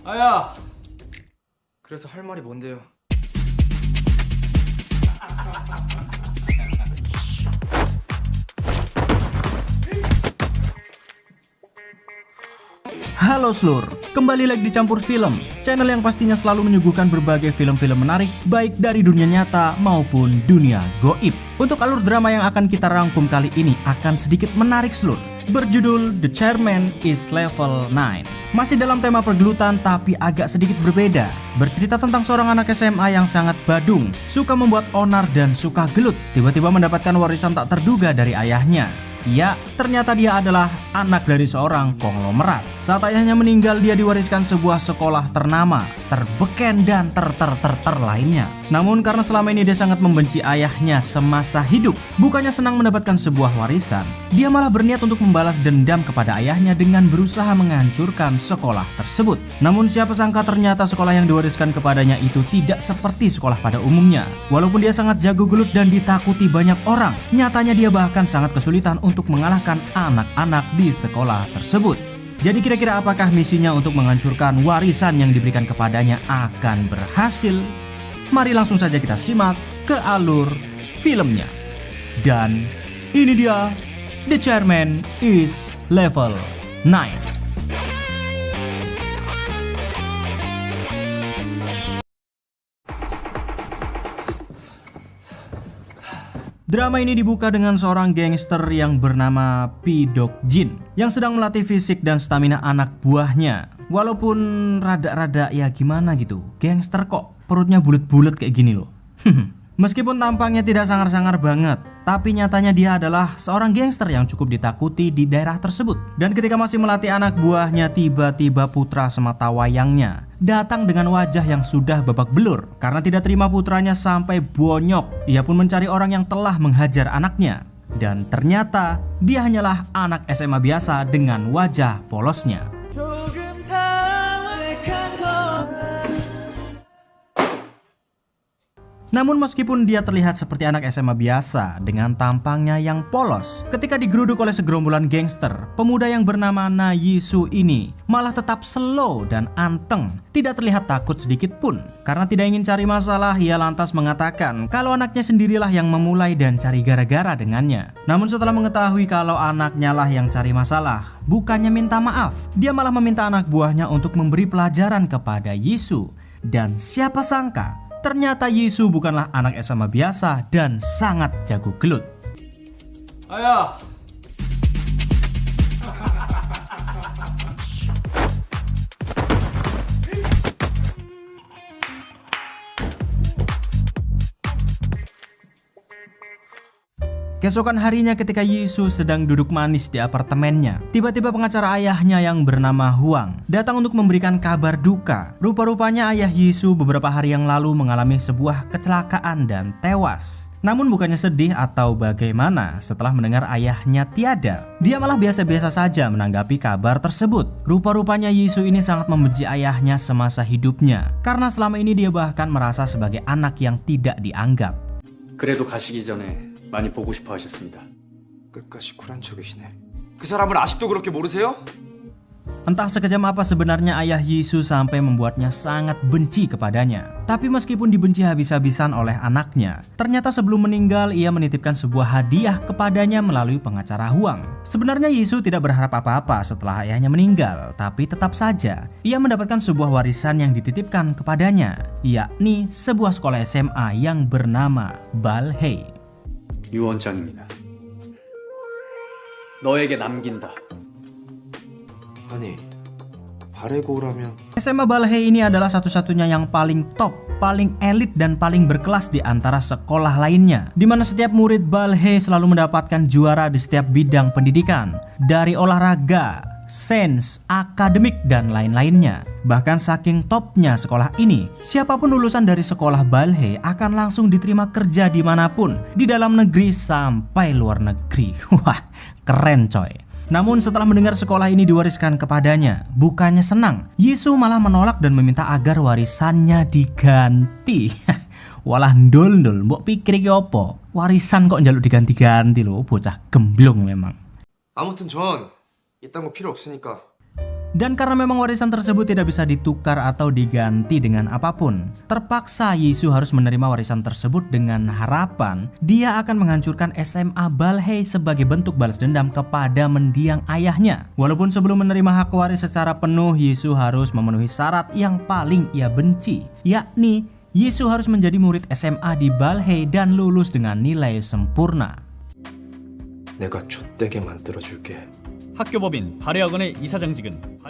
아야! 그래서 할 말이 뭔데요? Halo Slur, kembali lagi di Campur Film, channel yang pastinya selalu menyuguhkan berbagai film-film menarik baik dari dunia nyata maupun dunia goib. Untuk alur drama yang akan kita rangkum kali ini akan sedikit menarik Slur, berjudul The Chairman is Level 9. Masih dalam tema pergelutan tapi agak sedikit berbeda. Bercerita tentang seorang anak SMA yang sangat badung, suka membuat onar dan suka gelut, tiba-tiba mendapatkan warisan tak terduga dari ayahnya. Ya, ternyata dia adalah anak dari seorang konglomerat. Saat ayahnya meninggal, dia diwariskan sebuah sekolah ternama, terbeken dan ter lainnya. Namun karena selama ini dia sangat membenci ayahnya semasa hidup, bukannya senang mendapatkan sebuah warisan, dia malah berniat untuk membalas dendam kepada ayahnya dengan berusaha menghancurkan sekolah tersebut. Namun siapa sangka ternyata sekolah yang diwariskan kepadanya itu tidak seperti sekolah pada umumnya. Walaupun dia sangat jago gelut dan ditakuti banyak orang, nyatanya dia bahkan sangat kesulitan untuk mengalahkan anak-anak di sekolah tersebut. Jadi kira-kira apakah misinya untuk menghancurkan warisan yang diberikan kepadanya akan berhasil? Mari langsung saja kita simak ke alur filmnya. Dan ini dia The Chairman is Level 9. Drama ini dibuka dengan seorang gangster yang bernama Pidok Jin yang sedang melatih fisik dan stamina anak buahnya. Walaupun rada-rada ya gimana gitu, gangster kok perutnya bulet-bulet kayak gini loh. Meskipun tampangnya tidak sangar-sangar banget, tapi nyatanya dia adalah seorang gangster yang cukup ditakuti di daerah tersebut. Dan ketika masih melatih anak buahnya, tiba-tiba putra sematawayangnya datang dengan wajah yang sudah babak belur. Karena tidak terima putranya sampai bonyok, ia pun mencari orang yang telah menghajar anaknya. Dan ternyata dia hanyalah anak SMA biasa dengan wajah polosnya. Namun meskipun dia terlihat seperti anak SMA biasa dengan tampangnya yang polos, ketika digeruduk oleh segerombolan gangster, pemuda yang bernama Na Yisu ini malah tetap slow dan anteng, tidak terlihat takut sedikit pun. Karena tidak ingin cari masalah, ia lantas mengatakan kalau anaknya sendirilah yang memulai dan cari gara-gara dengannya. Namun setelah mengetahui kalau anaknya lah yang cari masalah, bukannya minta maaf, dia malah meminta anak buahnya untuk memberi pelajaran kepada Yisu. Dan siapa sangka ternyata Yisu bukanlah anak SMA biasa dan sangat jago gelut. 아야! Keesokan harinya ketika Yisu sedang duduk manis di apartemennya, tiba-tiba pengacara ayahnya yang bernama Huang datang untuk memberikan kabar duka. Rupa-rupanya ayah Yisu beberapa hari yang lalu mengalami sebuah kecelakaan dan tewas. Namun bukannya sedih atau bagaimana setelah mendengar ayahnya tiada, dia malah biasa-biasa saja menanggapi kabar tersebut. Rupa-rupanya Yisu ini sangat membenci ayahnya semasa hidupnya, karena selama ini dia bahkan merasa sebagai anak yang tidak dianggap. 그래도 가시기 전에 많이 보고 싶어 하셨습니다. 끝까지 쿨한 척이시네. 그 사람을 아직도 그렇게 모르세요? Entah sekejam apa sebenarnya ayah Yisu sampai membuatnya sangat benci kepadanya. Tapi meskipun dibenci habis-habisan oleh anaknya, ternyata sebelum meninggal ia menitipkan sebuah hadiah kepadanya melalui pengacara Huang. Sebenarnya Yisu tidak berharap apa-apa setelah ayahnya meninggal, tapi tetap saja ia mendapatkan sebuah warisan yang dititipkan kepadanya, yakni sebuah sekolah SMA yang bernama Balhei. 유원장입니다. 너에게 남긴다. 아니, 바래고 오라면 SMA Balhei ini adalah satu-satunya yang paling top, paling elit dan paling berkelas di antara sekolah lainnya, di mana setiap murid Balhei selalu mendapatkan juara di setiap bidang pendidikan, dari olahraga, sains, akademik, dan lain-lainnya. Bahkan saking topnya sekolah ini, siapapun lulusan dari sekolah Balhei akan langsung diterima kerja dimanapun, di dalam negeri sampai luar negeri. Wah, keren coy. Namun setelah mendengar sekolah ini diwariskan kepadanya, bukannya senang, Yisu malah menolak dan meminta agar warisannya diganti. Walah ndol-ndol, mbok pikir iki opo? Warisan kok njaluk diganti-ganti lho, bocah gemblong memang. 아무튼 전 이딴 거 필요 없으니까 Dan karena memang warisan tersebut tidak bisa ditukar atau diganti dengan apapun, terpaksa Yisu harus menerima warisan tersebut dengan harapan dia akan menghancurkan SMA Balhae sebagai bentuk balas dendam kepada mendiang ayahnya. Walaupun sebelum menerima hak waris secara penuh, Yisu harus memenuhi syarat yang paling ia benci, yakni Yisu harus menjadi murid SMA di Balhae dan lulus dengan nilai sempurna. 내가 좆되게 만들어줄게. 학교법인 발해학원의 이사장직은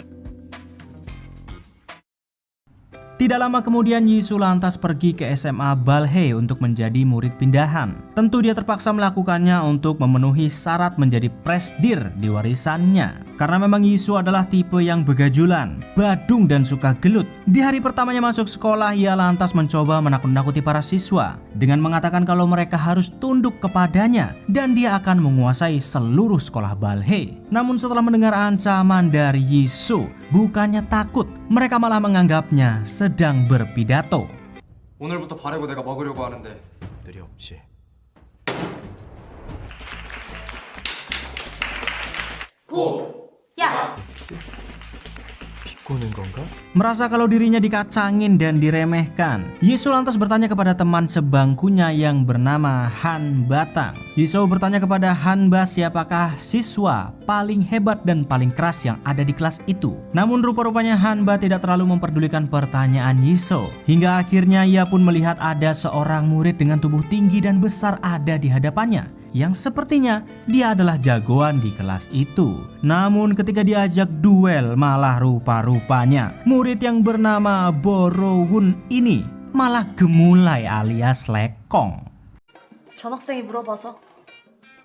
Tidak lama kemudian Yisu lantas pergi ke SMA Balhae untuk menjadi murid pindahan. Tentu dia terpaksa melakukannya untuk memenuhi syarat menjadi presdir di warisannya. Karena memang Yisu adalah tipe yang begajulan, badung dan suka gelut. Di hari pertamanya masuk sekolah, ia lantas mencoba menakut-nakuti para siswa dengan mengatakan kalau mereka harus tunduk kepadanya dan dia akan menguasai seluruh sekolah Balhae. Namun setelah mendengar ancaman dari Yisu, bukannya takut, mereka malah menganggapnya sedang berpidato. 오늘부터 바래고 내가 먹으려고 하는데 늘이 없지. 야! 비꼬는 건가? Merasa kalau dirinya dikacangin dan diremehkan, Yisu lantas bertanya kepada teman sebangkunya yang bernama Han Batang. Yisu bertanya kepada Hanba siapakah siswa paling hebat dan paling keras yang ada di kelas itu. Namun rupa-rupanya Hanba tidak terlalu memperdulikan pertanyaan Yisu. Hingga akhirnya ia pun melihat ada seorang murid dengan tubuh tinggi dan besar ada di hadapannya, yang sepertinya dia adalah jagoan di kelas itu. Namun ketika diajak duel, malah rupa-rupanya murid yang bernama Borowun ini malah gemulai alias lekong. 전학생이 물어봐서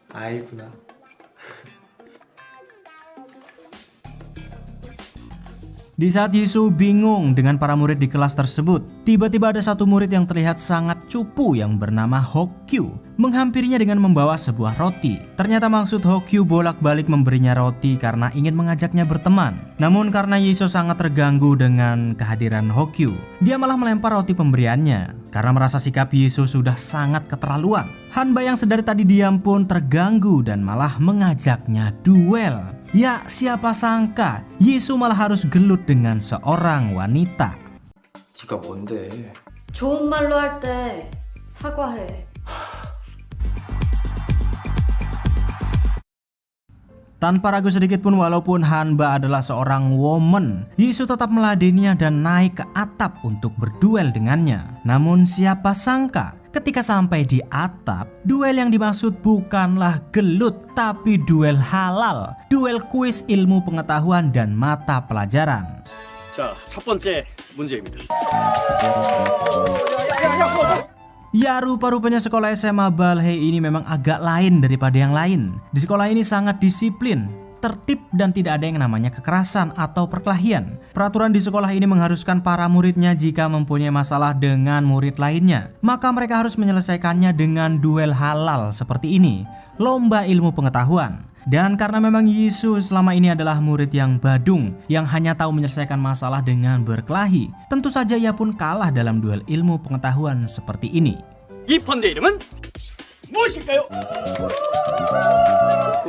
아이구나. Di saat Yisu bingung dengan para murid di kelas tersebut, tiba-tiba ada satu murid yang terlihat sangat cupu yang bernama Hokyu menghampirinya dengan membawa sebuah roti. Ternyata maksud Hokyu bolak-balik memberinya roti karena ingin mengajaknya berteman. Namun karena Yisu sangat terganggu dengan kehadiran Hokyu, dia malah melempar roti pemberiannya karena merasa sikap Yisu sudah sangat keterlaluan. Hanba yang sedari tadi diam pun terganggu dan malah mengajaknya duel. Ya, siapa sangka Yisu malah harus gelut dengan seorang wanita. 네가 뭔데? 좋은 말로 할 때 사과해. Tanpa ragu sedikit pun, walaupun Hanba adalah seorang woman, Yisu tetap meladeninya dan naik ke atap untuk berduel dengannya. Namun siapa sangka ketika sampai di atap, duel yang dimaksud bukanlah gelut, tapi duel halal, duel kuis ilmu pengetahuan dan mata pelajaran. 자, 첫 번째 문제입니다. Ya, rupa-rupanya sekolah SMA Balhae ini memang agak lain daripada yang lain. Di sekolah ini sangat disiplin, tertib dan tidak ada yang namanya kekerasan atau perkelahian. Peraturan di sekolah ini mengharuskan para muridnya jika mempunyai masalah dengan murid lainnya, maka mereka harus menyelesaikannya dengan duel halal seperti ini, lomba ilmu pengetahuan. Dan karena memang Yisu selama ini adalah murid yang badung, yang hanya tahu menyelesaikan masalah dengan berkelahi, tentu saja ia pun kalah dalam duel ilmu pengetahuan seperti ini. 이 판대 이름은 무엇일까요?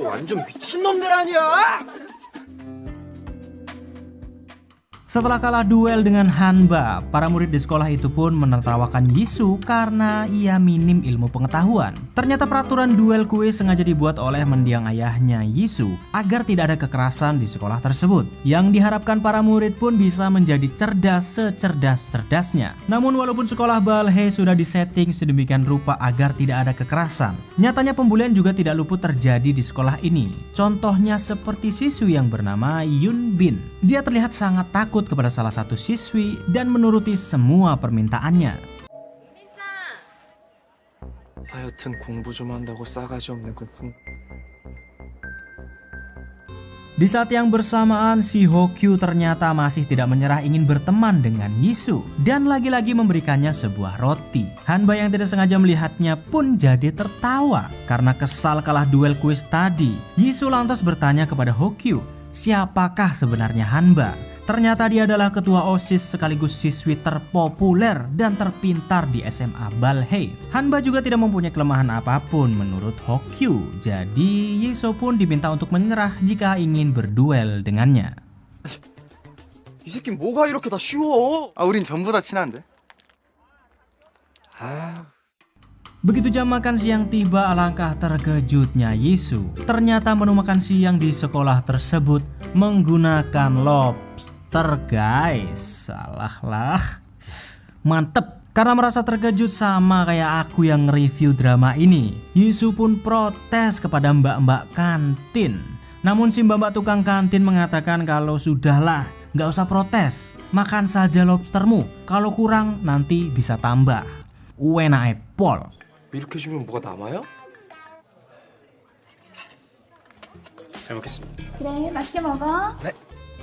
완전 미친놈들 아니야? Setelah kalah duel dengan Hanba, para murid di sekolah itu pun menertawakan Yisu karena ia minim ilmu pengetahuan. Ternyata peraturan duel kuis sengaja dibuat oleh mendiang ayahnya Yisu agar tidak ada kekerasan di sekolah tersebut, yang diharapkan para murid pun bisa menjadi cerdas secerdas-cerdasnya. Namun walaupun sekolah Balhae sudah disetting sedemikian rupa agar tidak ada kekerasan, nyatanya pembulian juga tidak luput terjadi di sekolah ini. Contohnya seperti siswi yang bernama Yunbin. Dia terlihat sangat takut kepada salah satu siswi dan menuruti semua permintaannya. 하여튼 공부 좀 한다고 싸가지 없는 걸 품. Di saat yang bersamaan, si Hokyu ternyata masih tidak menyerah ingin berteman dengan Yisu dan lagi-lagi memberikannya sebuah roti. Hanba yang tidak sengaja melihatnya pun jadi tertawa karena kesal kalah duel kuis tadi. Yisu lantas bertanya kepada Hokyu, siapakah sebenarnya Hanba? Ternyata dia adalah ketua OSIS sekaligus siswi terpopuler dan terpintar di SMA Balhae. Hanba juga tidak mempunyai kelemahan apapun menurut Hokyu. Jadi Yisu pun diminta untuk menyerah jika ingin berduel dengannya. 이 새끼 뭐가 이렇게 다 쉬워? 아, 우린 전부 다 친한데. Begitu jam makan siang tiba, alangkah terkejutnya Yisu. Ternyata menu makan siang di sekolah tersebut menggunakan lobster, guys. Salah lah. Mantep. Karena merasa terkejut sama kayak aku yang nge-review drama ini, Yisu pun protes kepada mbak-mbak kantin. Namun si mbak-mbak tukang kantin mengatakan kalau sudahlah, nggak usah protes, makan saja lobstermu. Kalau kurang nanti bisa tambah. Enak pol. 이렇게 주면 뭐가 남아요? 잘 먹겠습니다. 그래, 맛있게 먹어.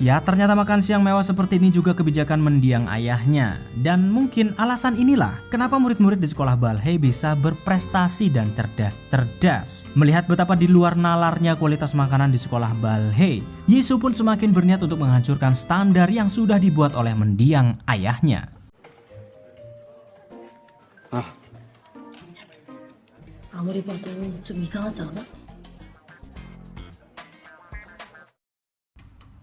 Ya, ternyata makan siang mewah seperti ini juga kebijakan mendiang ayahnya. Dan mungkin alasan inilah kenapa murid-murid di sekolah Balhei bisa berprestasi dan cerdas-cerdas. Melihat betapa di luar nalarnya kualitas makanan di sekolah Balhei, Yisu pun semakin berniat untuk menghancurkan standar yang sudah dibuat oleh mendiang ayahnya. 아무리 봐도 좀 이상하지 않아?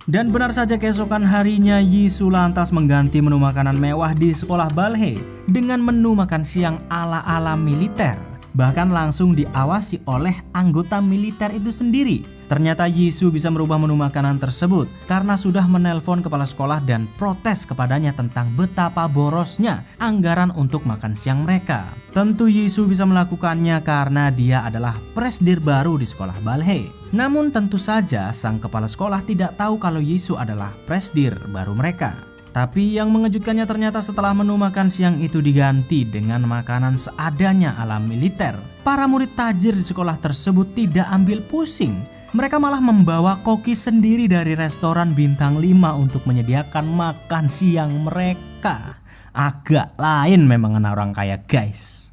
Dan benar saja keesokan harinya Yisu lantas mengganti menu makanan mewah di sekolah Balhei dengan menu makan siang ala-ala militer. Bahkan langsung diawasi oleh anggota militer itu sendiri. Ternyata Yisu bisa merubah menu makanan tersebut karena sudah menelpon kepala sekolah dan protes kepadanya tentang betapa borosnya anggaran untuk makan siang mereka. Tentu Yisu bisa melakukannya karena dia adalah presdir baru di sekolah Balhei. Namun tentu saja sang kepala sekolah tidak tahu kalau Yisu adalah presdir baru mereka. Tapi yang mengejutkannya ternyata setelah menu makan siang itu diganti dengan makanan seadanya ala militer, para murid tajir di sekolah tersebut tidak ambil pusing. Mereka malah membawa koki sendiri dari restoran bintang 5 untuk menyediakan makan siang mereka. Agak lain memang anak orang kaya, guys.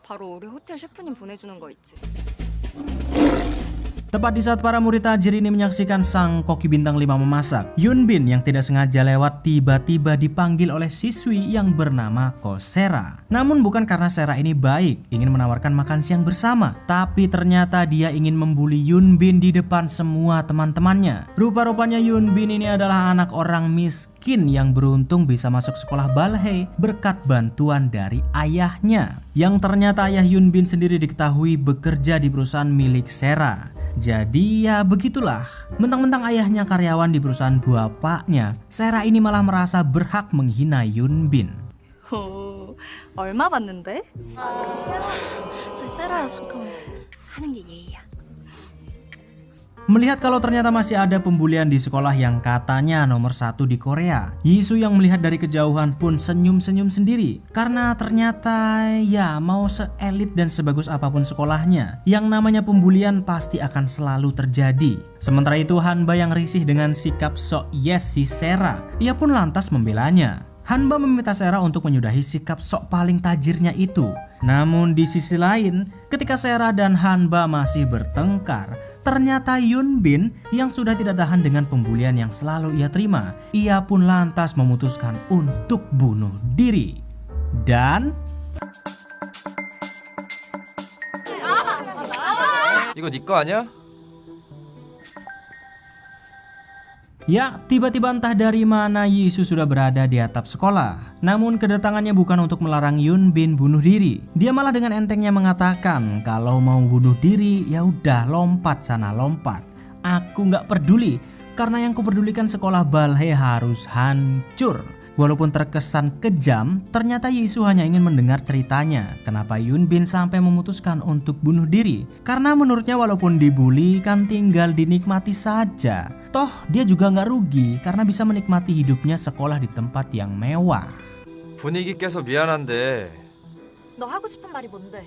바로 우리 호텔 셰프님 보내주는 거 있지. Tepat di saat para murid tajir ini menyaksikan sang koki bintang 5 memasak, Yunbin yang tidak sengaja lewat tiba-tiba dipanggil oleh siswi yang bernama Ko Sera. Namun bukan karena Sera ini baik, ingin menawarkan makan siang bersama, tapi ternyata dia ingin membuli Yunbin di depan semua teman-temannya. Rupa-rupanya Yunbin ini adalah anak orang miskin yang beruntung bisa masuk sekolah Balhei berkat bantuan dari ayahnya. Yang ternyata ayah Yunbin sendiri diketahui bekerja di perusahaan milik Sera. Jadi ya begitulah, mentang-mentang ayahnya karyawan di perusahaan bapaknya, Sera ini malah merasa berhak menghina Yunbin. 오, 얼마 받는데? 저 세라야 잠깐만 하는 게 예의야. Melihat kalau ternyata masih ada pembulian di sekolah yang katanya nomor 1 di Korea, Yisu yang melihat dari kejauhan pun senyum-senyum sendiri. Karena ternyata ya mau seelit dan sebagus apapun sekolahnya, yang namanya pembulian pasti akan selalu terjadi. Sementara itu Hanba yang risih dengan sikap sok yes si Sera, ia pun lantas membelanya. Hanba meminta Sera untuk menyudahi sikap sok paling tajirnya itu. Namun di sisi lain, ketika Sera dan Hanba masih bertengkar, ternyata Yunbin yang sudah tidak tahan dengan pembulian yang selalu ia terima, ia pun lantas memutuskan untuk bunuh diri. Dan 이거 네 거 아니야? ya, tiba-tiba entah dari mana Yisu sudah berada di atap sekolah. Namun kedatangannya bukan untuk melarang Yunbin bunuh diri. Dia malah dengan entengnya mengatakan kalau mau bunuh diri ya udah lompat sana lompat. Aku nggak peduli karena yang kupedulikan sekolah Balhei harus hancur. Walaupun terkesan kejam, ternyata Yisu hanya ingin mendengar ceritanya kenapa Yunbin sampai memutuskan untuk bunuh diri. Karena menurutnya walaupun dibully kan tinggal dinikmati saja. Toh dia juga nggak rugi karena bisa menikmati hidupnya sekolah di tempat yang mewah. 분위기 깨서 미안한데 너 하고 싶은 말이 뭔데?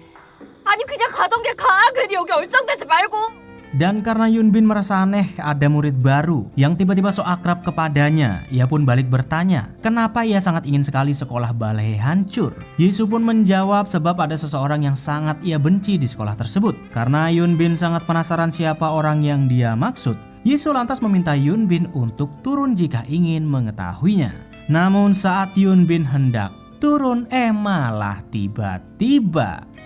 아니 그냥 가던 길 가. 괜히 여기 얼쩡대지 말고. Dan karena Yunbin merasa aneh ada murid baru yang tiba-tiba so akrab kepadanya, ia pun balik bertanya kenapa ia sangat ingin sekali sekolah Balhei hancur. Yisu pun menjawab sebab ada seseorang yang sangat ia benci di sekolah tersebut. Karena Yunbin sangat penasaran siapa orang yang dia maksud, Yisu lantas meminta Yunbin untuk turun jika ingin mengetahuinya. Namun saat Yunbin hendak turun, malah tiba-tiba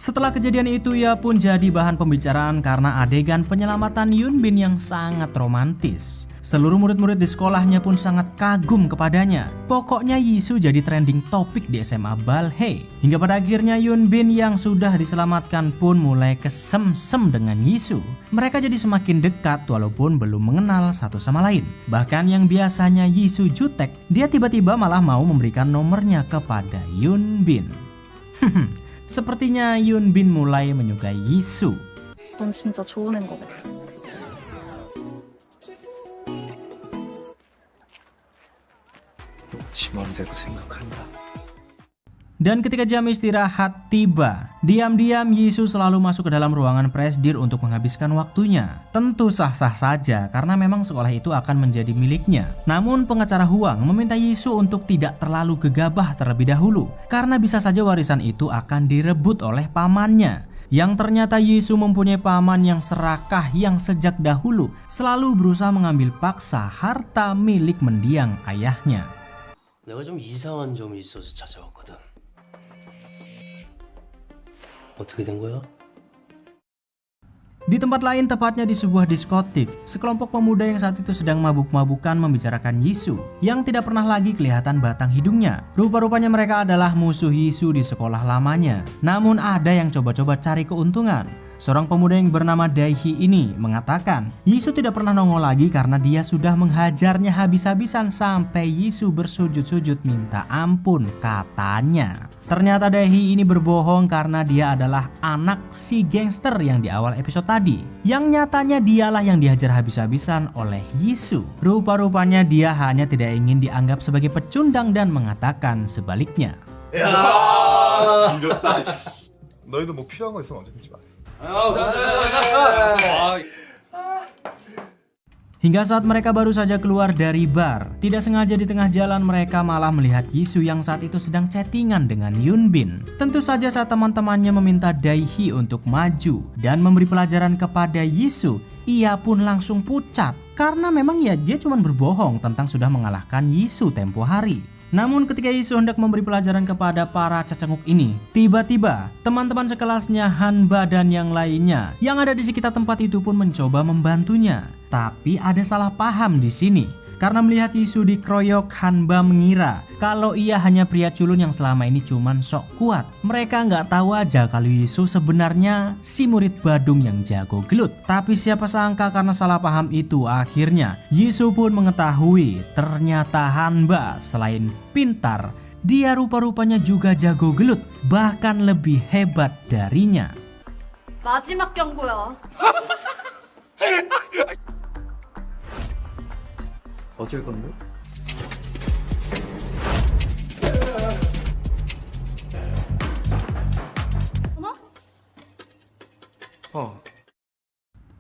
Setelah kejadian itu, ia pun jadi bahan pembicaraan karena adegan penyelamatan Yoon Bin yang sangat romantis. Seluruh murid-murid di sekolahnya pun sangat kagum kepadanya. Pokoknya Jisoo jadi trending topik di SMA Balhae. Hingga pada akhirnya Yoon Bin yang sudah diselamatkan pun mulai kesem-sem dengan Jisoo. Mereka jadi semakin dekat walaupun belum mengenal satu sama lain. Bahkan yang biasanya Jisoo jutek, dia tiba-tiba malah mau memberikan nomornya kepada Yoon Bin. Sepertinya Yoon Bin mulai menyukai Jisoo. 넌 진짜 좋은 애인 것 같아. 지 맘대로 생각한다. Dan ketika jam istirahat tiba, diam-diam Jisoo selalu masuk ke dalam ruangan presdir untuk menghabiskan waktunya. Tentu sah-sah saja karena memang sekolah itu akan menjadi miliknya. Namun pengacara Hwang meminta Jisoo untuk tidak terlalu gegabah terlebih dahulu karena bisa saja warisan itu akan direbut oleh pamannya. Yang ternyata Jisoo mempunyai paman yang serakah yang sejak dahulu selalu berusaha mengambil paksa harta milik mendiang ayahnya. 내가 좀 이상한 점이 있어서 찾아왔거든. 어떻게 된 거야? Di tempat lain, tepatnya di sebuah diskotik, sekelompok pemuda yang saat itu sedang mabuk-mabukan membicarakan Jisoo yang tidak pernah lagi kelihatan batang hidungnya. Rupa-rupanya mereka adalah musuh Jisoo di sekolah lamanya. Namun ada yang coba-coba cari keuntungan. Seorang pemuda yang bernama Dae-hee ini mengatakan Jisoo tidak pernah nongol lagi karena dia sudah menghajarnya habis-habisan sampai Jisoo bersujud-sujud minta ampun katanya. Ternyata Dae-hee ini berbohong karena dia adalah anak si gangster yang di awal episode tadi. Yang nyatanya dialah yang dihajar habis-habisan oleh Jisoo. Rupa-rupanya dia hanya tidak ingin dianggap sebagai pecundang dan mengatakan sebaliknya. 너희도 뭐 필요한 거 있으면 언제든지 말해. Hingga saat mereka baru saja keluar dari bar, tidak sengaja di tengah jalan mereka malah melihat Jisoo yang saat itu sedang chattingan dengan Yoon Bin. Tentu saja saat teman-temannya meminta Dae-hee untuk maju dan memberi pelajaran kepada Jisoo, ia pun langsung pucat karena memang ya dia cuma berbohong tentang sudah mengalahkan Jisoo tempo hari. Namun ketika Jisoo hendak memberi pelajaran kepada para cacenguk ini, tiba-tiba teman-teman sekelasnya Hanba dan yang lainnya yang ada di sekitar tempat itu pun mencoba membantunya. Tapi ada salah paham di sini. Karena melihat Jisoo dikeroyok, Hanba mengira kalau ia hanya pria culun yang selama ini cuman sok kuat. Mereka nggak tahu aja kalau Jisoo sebenarnya si murid Badung yang jago gelut. Tapi siapa sangka karena salah paham itu akhirnya Jisoo pun mengetahui ternyata Hanba selain pintar, dia rupa-rupanya juga jago gelut, bahkan lebih hebat darinya. 마지막 경고야. 어쩔 건데?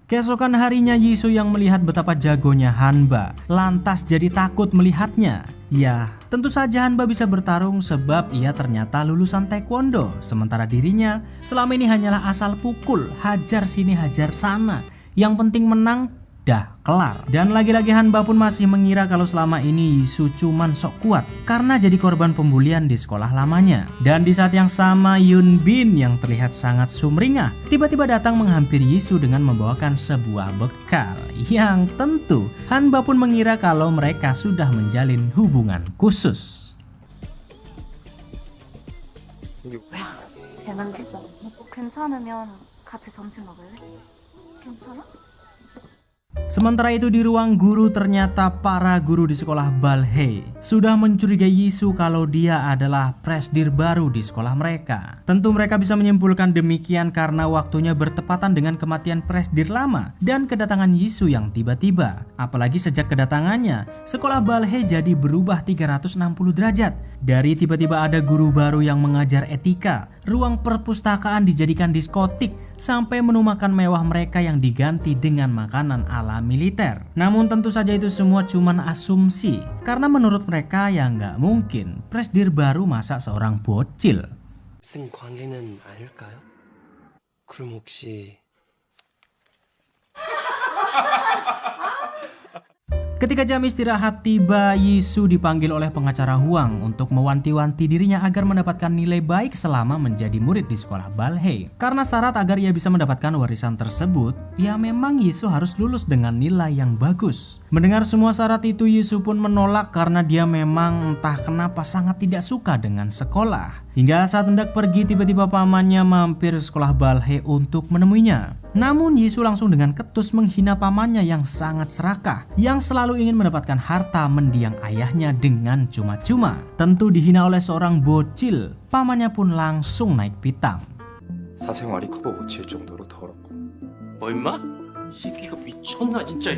Keesokan harinya Jisoo yang melihat betapa jagonya Hanba lantas jadi takut melihatnya. Ya, tentu saja Hanba bisa bertarung sebab ia ternyata lulusan taekwondo. Sementara dirinya selama ini hanyalah asal pukul, hajar sini hajar sana. Yang penting menang, dah kelar. Dan lagi-lagi Hanba pun masih mengira kalau selama ini Jisoo cuman sok kuat karena jadi korban pembulian di sekolah lamanya. Dan di saat yang sama Yoon Bin yang terlihat sangat sumringah tiba-tiba datang menghampiri Jisoo dengan membawakan sebuah bekal yang tentu Hanba pun mengira kalau mereka sudah menjalin hubungan khusus. 대만데 괜찮으면 같이 점심 먹을래? 괜찮아? Sementara itu di ruang guru ternyata para guru di sekolah Balhae sudah mencurigai Jisoo kalau dia adalah presdir baru di sekolah mereka. Tentu mereka bisa menyimpulkan demikian karena waktunya bertepatan dengan kematian presdir lama dan kedatangan Jisoo yang tiba-tiba. Apalagi sejak kedatangannya, sekolah Balhae jadi berubah 360 derajat. Dari tiba-tiba ada guru baru yang mengajar etika, ruang perpustakaan dijadikan diskotik, sampai menu makan mewah mereka yang diganti dengan makanan ala militer. Namun tentu saja itu semua cuman asumsi, karena menurut mereka ya nggak mungkin presdir baru masak seorang bocil. 무슨 관계는 아닐까요? 그럼 혹시 Ketika jam istirahat tiba, Yisu dipanggil oleh pengacara Huang untuk mewanti-wanti dirinya agar mendapatkan nilai baik selama menjadi murid di sekolah Balhae. Karena syarat agar ia bisa mendapatkan warisan tersebut, ya memang Yisu harus lulus dengan nilai yang bagus. Mendengar semua syarat itu, Yisu pun menolak karena dia memang entah kenapa sangat tidak suka dengan sekolah. Hingga saat hendak pergi, tiba-tiba pamannya mampir sekolah Balhae untuk menemuinya. Namun Yisu langsung dengan ketus menghina pamannya yang sangat serakah, yang selalu ingin mendapatkan harta mendiang ayahnya dengan cuma-cuma. Tentu dihina oleh seorang bocil, pamannya pun langsung naik pitam. 사생활이 커버 못 칠 정도로 더럽고. 뭐 임마? 이 새끼가 미쳤나 진짜.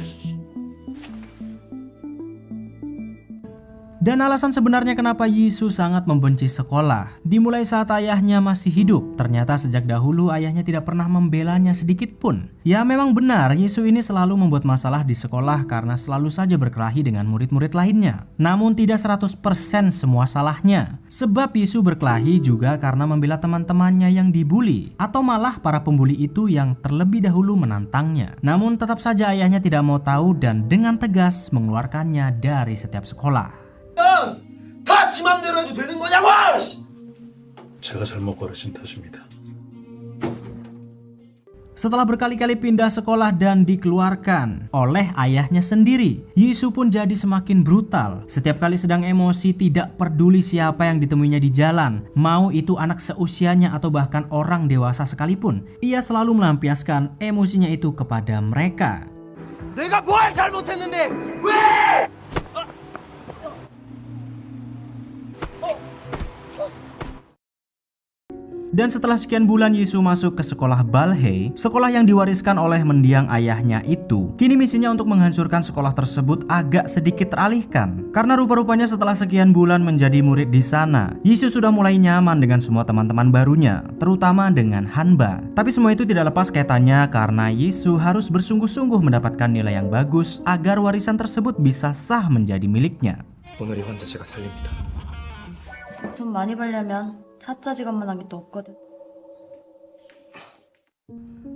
Dan alasan sebenarnya kenapa Yisu sangat membenci sekolah dimulai saat ayahnya masih hidup. Ternyata sejak dahulu ayahnya tidak pernah membelanya sedikit pun. Ya memang benar, Yisu ini selalu membuat masalah di sekolah karena selalu saja berkelahi dengan murid-murid lainnya. Namun tidak 100% semua salahnya. Sebab Yisu berkelahi juga karena membela teman-temannya yang dibully, atau malah para pembuli itu yang terlebih dahulu menantangnya. Namun tetap saja ayahnya tidak mau tahu dan dengan tegas mengeluarkannya dari setiap sekolah. 다 지 맘대로 해도 되는 거냐고! 제가 잘못 고르신 탓입니다. Setelah berkali-kali pindah sekolah dan dikeluarkan oleh ayahnya sendiri, Yisu pun jadi semakin brutal. Setiap kali sedang emosi, tidak peduli siapa yang ditemuinya di jalan, mau itu anak seusianya atau bahkan orang dewasa sekalipun, ia selalu melampiaskan emosinya itu kepada mereka. 내가 뭘 잘못했는데 왜? Dan setelah sekian bulan Yisu masuk ke sekolah Balhae, sekolah yang diwariskan oleh mendiang ayahnya itu, kini misinya untuk menghancurkan sekolah tersebut agak sedikit teralihkan. Karena rupa-rupanya setelah sekian bulan menjadi murid di sana, Yisu sudah mulai nyaman dengan semua teman-teman barunya, terutama dengan Hanba. Tapi semua itu tidak lepas kaitannya karena Yisu harus bersungguh-sungguh mendapatkan nilai yang bagus agar warisan tersebut bisa sah menjadi miliknya. 오늘이 환자 제가 살립니다. 돈 많이 벌려면 사자 직업만 한 게 또 없거든.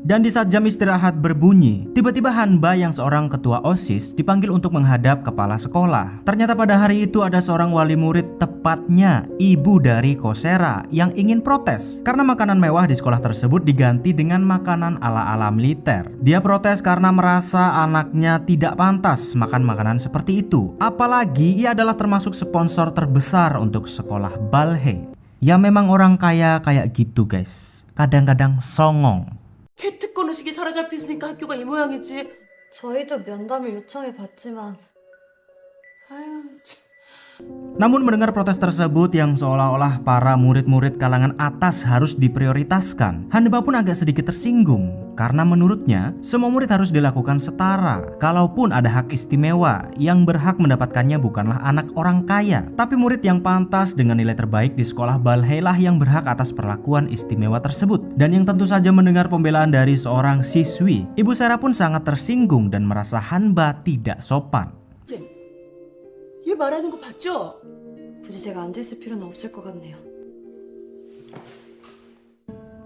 Dan di saat jam istirahat berbunyi, tiba-tiba Hanba yang seorang ketua OSIS dipanggil untuk menghadap kepala sekolah. Ternyata pada hari itu ada seorang wali murid, tepatnya ibu dari Kosera, yang ingin protes karena makanan mewah di sekolah tersebut diganti dengan makanan ala-ala militer. Dia protes karena merasa anaknya tidak pantas makan makanan seperti itu. Apalagi ia adalah termasuk sponsor terbesar untuk sekolah Balhae. Ya memang orang kaya kayak gitu guys, kadang-kadang songong. 퇴특권 의식이 사로잡혔으니까 학교가 이 모양이지. 저희도 면담을 요청해 봤지만 아유 참. Namun mendengar protes tersebut yang seolah-olah para murid-murid kalangan atas harus diprioritaskan, Hanba pun agak sedikit tersinggung. Karena menurutnya, semua murid harus dilakukan setara. Kalaupun ada hak istimewa, yang berhak mendapatkannya bukanlah anak orang kaya, tapi murid yang pantas dengan nilai terbaik di sekolah Balhae lah yang berhak atas perlakuan istimewa tersebut. Dan yang tentu saja mendengar pembelaan dari seorang siswi, Ibu Sera pun sangat tersinggung dan merasa Hanba tidak sopan. 얘 말하는 거 봤죠? 굳이 제가 앉아있을 필요는 없을 것 같네요.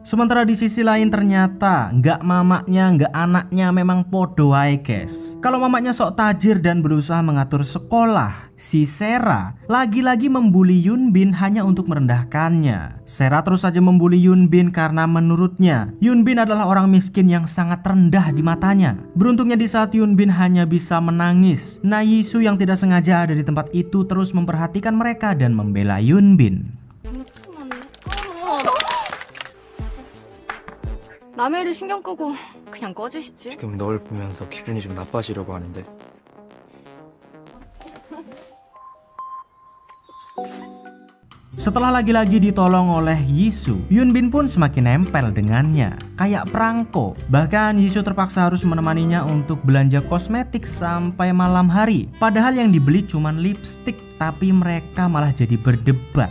Sementara di sisi lain ternyata nggak mamaknya, nggak anaknya memang podo wae guys. Kalau mamaknya sok tajir dan berusaha mengatur sekolah, si Sera lagi-lagi membuli Yunbin hanya untuk merendahkannya. Sera terus saja membuli Yunbin karena menurutnya Yunbin adalah orang miskin yang sangat rendah di matanya. Beruntungnya di saat Yunbin hanya bisa menangis, Yisu yang tidak sengaja ada di tempat itu terus memperhatikan mereka dan membela Yunbin. 남의 일을 신경 끄고 그냥 꺼지시지. 지금 널 보면서 기분이 좀 나빠지려고 하는데. Setelah lagi-lagi ditolong oleh Yisu, Yunbin pun semakin nempel dengannya, kayak perangko. Bahkan Yisu terpaksa harus menemaninya untuk belanja kosmetik sampai malam hari. Padahal yang dibeli cuma lipstik, tapi mereka malah jadi berdebat.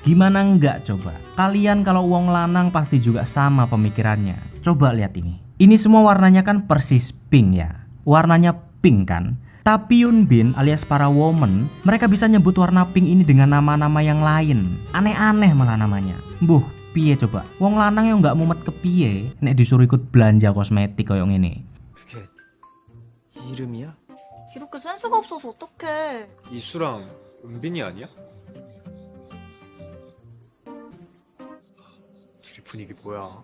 Gimana enggak coba? Kalian kalau wong lanang pasti juga sama pemikirannya. Coba lihat ini. Ini semua warnanya kan persis pink ya. Warnanya pink kan? Tapi Yunbin alias para woman, mereka bisa nyebut warna pink ini dengan nama-nama yang lain. Aneh-aneh malah namanya. Piye coba? Wong lanang yang nggak mumet ke piye nek disuruh ikut belanja kosmetik koyong ini. 그게 이름이야? 이렇게 센스가 없어서 어떡해. 이수랑 은빈이 아니야? 둘이 분위기 뭐야?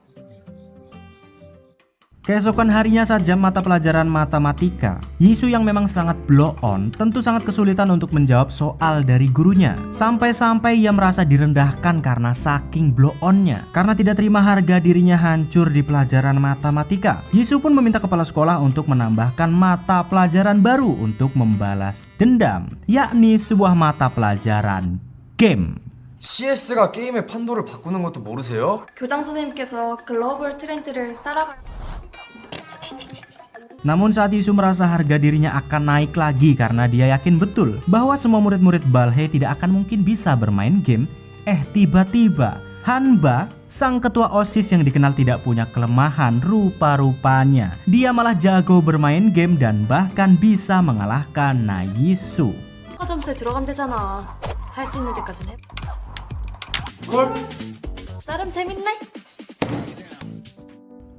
Keesokan harinya saat jam mata pelajaran matematika, Yisu yang memang sangat blow on tentu sangat kesulitan untuk menjawab soal dari gurunya. Sampai-sampai ia merasa direndahkan karena saking blow onnya. Karena tidak terima harga dirinya hancur di pelajaran matematika, Yisu pun meminta kepala sekolah untuk menambahkan mata pelajaran baru untuk membalas dendam, yakni sebuah mata pelajaran game. CS가 게임의 판도를 바꾸는 것도 모르세요? 교장 선생님께서 글로벌 트렌드를 따라갈 Namun saat Yisu merasa harga dirinya akan naik lagi karena dia yakin betul bahwa semua murid-murid Balhae tidak akan mungkin bisa bermain game, tiba-tiba Hanba, sang ketua OSIS yang dikenal tidak punya kelemahan rupa-rupanya, dia malah jago bermain game dan bahkan bisa mengalahkan Yisu. 점수에 들어간대잖아. 할 수 있는 데까지는 해. 나름 재밌네.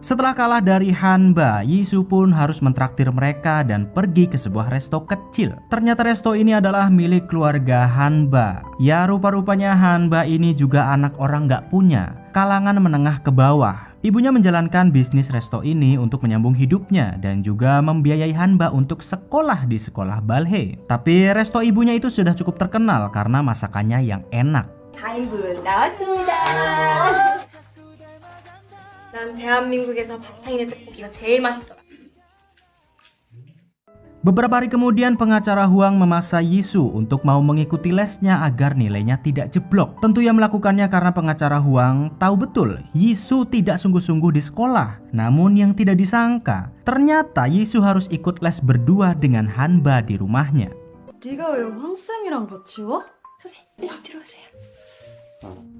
Setelah kalah dari Hanba, Yisu pun harus mentraktir mereka dan pergi ke sebuah resto kecil. Ternyata resto ini adalah milik keluarga Hanba. Ya, rupa-rupanya Hanba ini juga anak orang gak punya, kalangan menengah ke bawah. Ibunya menjalankan bisnis resto ini untuk menyambung hidupnya dan juga membiayai Hanba untuk sekolah di sekolah Balhae. Tapi resto ibunya itu sudah cukup terkenal karena masakannya yang enak. 4인분 나왔습니다. 난 대한민국에서 바타인의 떡볶이가 제일 맛있더라. Beberapa hari kemudian pengacara Huang memaksa Yisu untuk mau mengikuti lesnya agar nilainya tidak jeblok. Tentu ia melakukannya karena pengacara Huang tahu betul Yisu tidak sungguh-sungguh di sekolah. Namun yang tidak disangka, ternyata Yisu harus ikut les berdua dengan Hanba di rumahnya. 네가 왜 황쌤이랑 같이 와? 선생님, 들어오세요.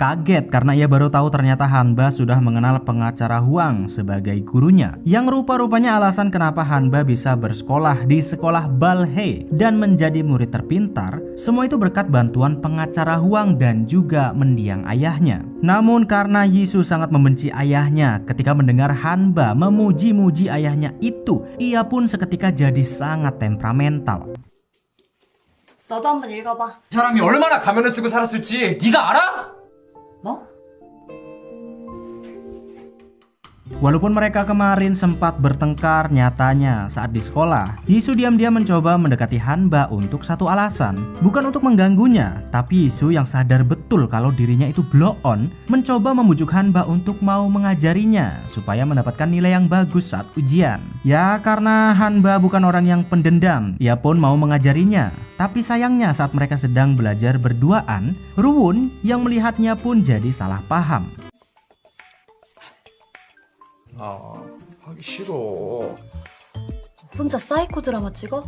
Kaget karena ia baru tahu ternyata Hanba sudah mengenal pengacara Huang sebagai gurunya. Yang rupa-rupanya alasan kenapa Hanba bisa bersekolah di sekolah Balhae dan menjadi murid terpintar, semua itu berkat bantuan pengacara Huang dan juga mendiang ayahnya. Namun karena Yisu sangat membenci ayahnya, ketika mendengar Hanba memuji-muji ayahnya itu, ia pun seketika jadi sangat temperamental. 너도 한번 읽어봐. 이 사람이 얼마나 가면을 쓰고 살았을지 네가 알아? 뭐? Walaupun mereka kemarin sempat bertengkar, nyatanya saat di sekolah, Yisu diam-diam mencoba mendekati Hanba untuk satu alasan. Bukan untuk mengganggunya, tapi Yisu yang sadar betul kalau dirinya itu blow on, mencoba membujuk Hanba untuk mau mengajarinya supaya mendapatkan nilai yang bagus saat ujian. Ya, karena Hanba bukan orang yang pendendam, ia pun mau mengajarinya. Tapi sayangnya saat mereka sedang belajar berduaan, Ruwon yang melihatnya pun jadi salah paham. 하기 싫어. 혼자 사이코 드라마 찍어?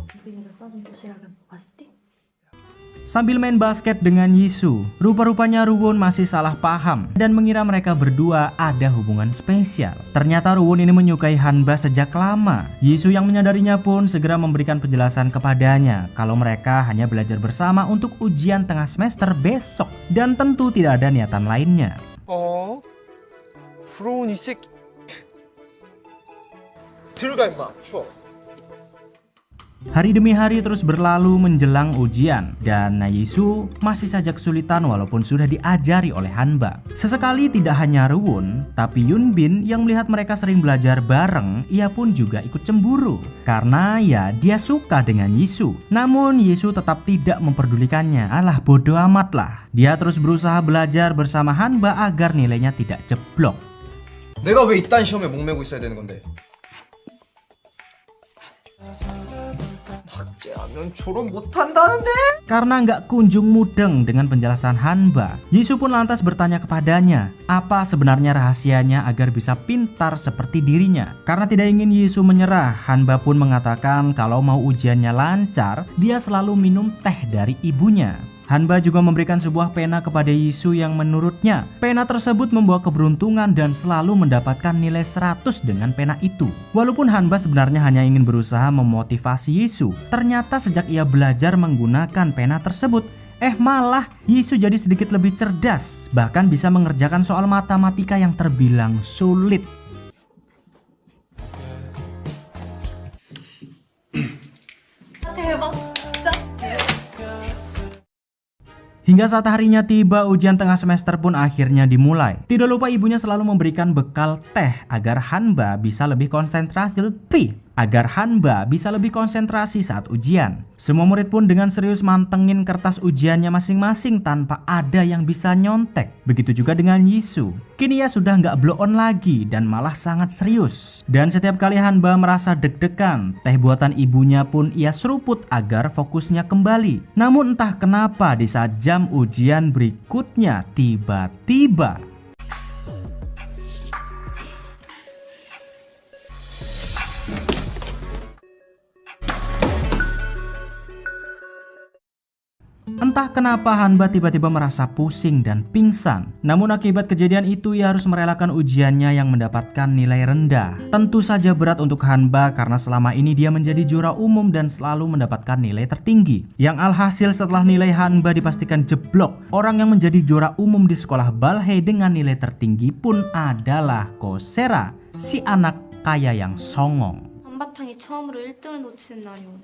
Sambil main basket dengan Yisu, rupa-rupanya Ruwon masih salah paham dan mengira mereka berdua ada hubungan spesial. Ternyata Ruwon ini menyukai Hanba sejak lama. Yisu yang menyadarinya pun segera memberikan penjelasan kepadanya kalau mereka hanya belajar bersama untuk ujian tengah semester besok dan tentu tidak ada niatan lainnya. 부러운 이 새끼. 들어가 임마. 추워. Hari demi hari terus berlalu menjelang ujian dan Yisu masih saja kesulitan walaupun sudah diajari oleh Hanba. Sesekali tidak hanya Ruwon, tapi Yunbin yang melihat mereka sering belajar bareng, ia pun juga ikut cemburu karena ya dia suka dengan Yisu. Namun Yisu tetap tidak memperdulikannya. Alah, bodoh amat lah. Dia terus berusaha belajar bersama Hanba agar nilainya tidak jeblok. 내가 왜 이딴 시험에 목매고 있어야 되는 건데? 박제하면 졸업 못한다는데? Karena nggak kunjung mudeng dengan penjelasan Hanba, Yisu pun lantas bertanya kepadanya apa sebenarnya rahasianya agar bisa pintar seperti dirinya. Karena tidak ingin Yisu menyerah, Hanba pun mengatakan kalau mau ujiannya lancar, dia selalu minum teh dari ibunya. Hanba juga memberikan sebuah pena kepada Yisu yang menurutnya pena tersebut membawa keberuntungan dan selalu mendapatkan nilai 100 dengan pena itu. Walaupun Hanba sebenarnya hanya ingin berusaha memotivasi Yisu, ternyata sejak ia belajar menggunakan pena tersebut, malah Yisu jadi sedikit lebih cerdas, bahkan bisa mengerjakan soal matematika yang terbilang sulit. 대박! Hingga saat harinya tiba, ujian tengah semester pun akhirnya dimulai. Tidak lupa ibunya selalu memberikan bekal teh agar Hanba bisa lebih konsentrasi saat ujian. Semua murid pun dengan serius mantengin kertas ujiannya masing-masing tanpa ada yang bisa nyontek. Begitu juga dengan Yisu. Kini ia sudah nggak blow on lagi dan malah sangat serius. Dan setiap kali Hanba merasa deg-degan, teh buatan ibunya pun ia seruput agar fokusnya kembali. Namun entah kenapa di saat jam ujian berikutnya tiba-tiba entah kenapa Hanba tiba-tiba merasa pusing dan pingsan. Namun akibat kejadian itu ia harus merelakan ujiannya yang mendapatkan nilai rendah. Tentu saja berat untuk Hanba karena selama ini dia menjadi juara umum dan selalu mendapatkan nilai tertinggi. Yang alhasil setelah nilai Hanba dipastikan jeblok, orang yang menjadi juara umum di sekolah Balhei dengan nilai tertinggi pun adalah Kosera, si anak kaya yang songong. 한바탕이 처음으로 1등을 놓치는 날이 오네.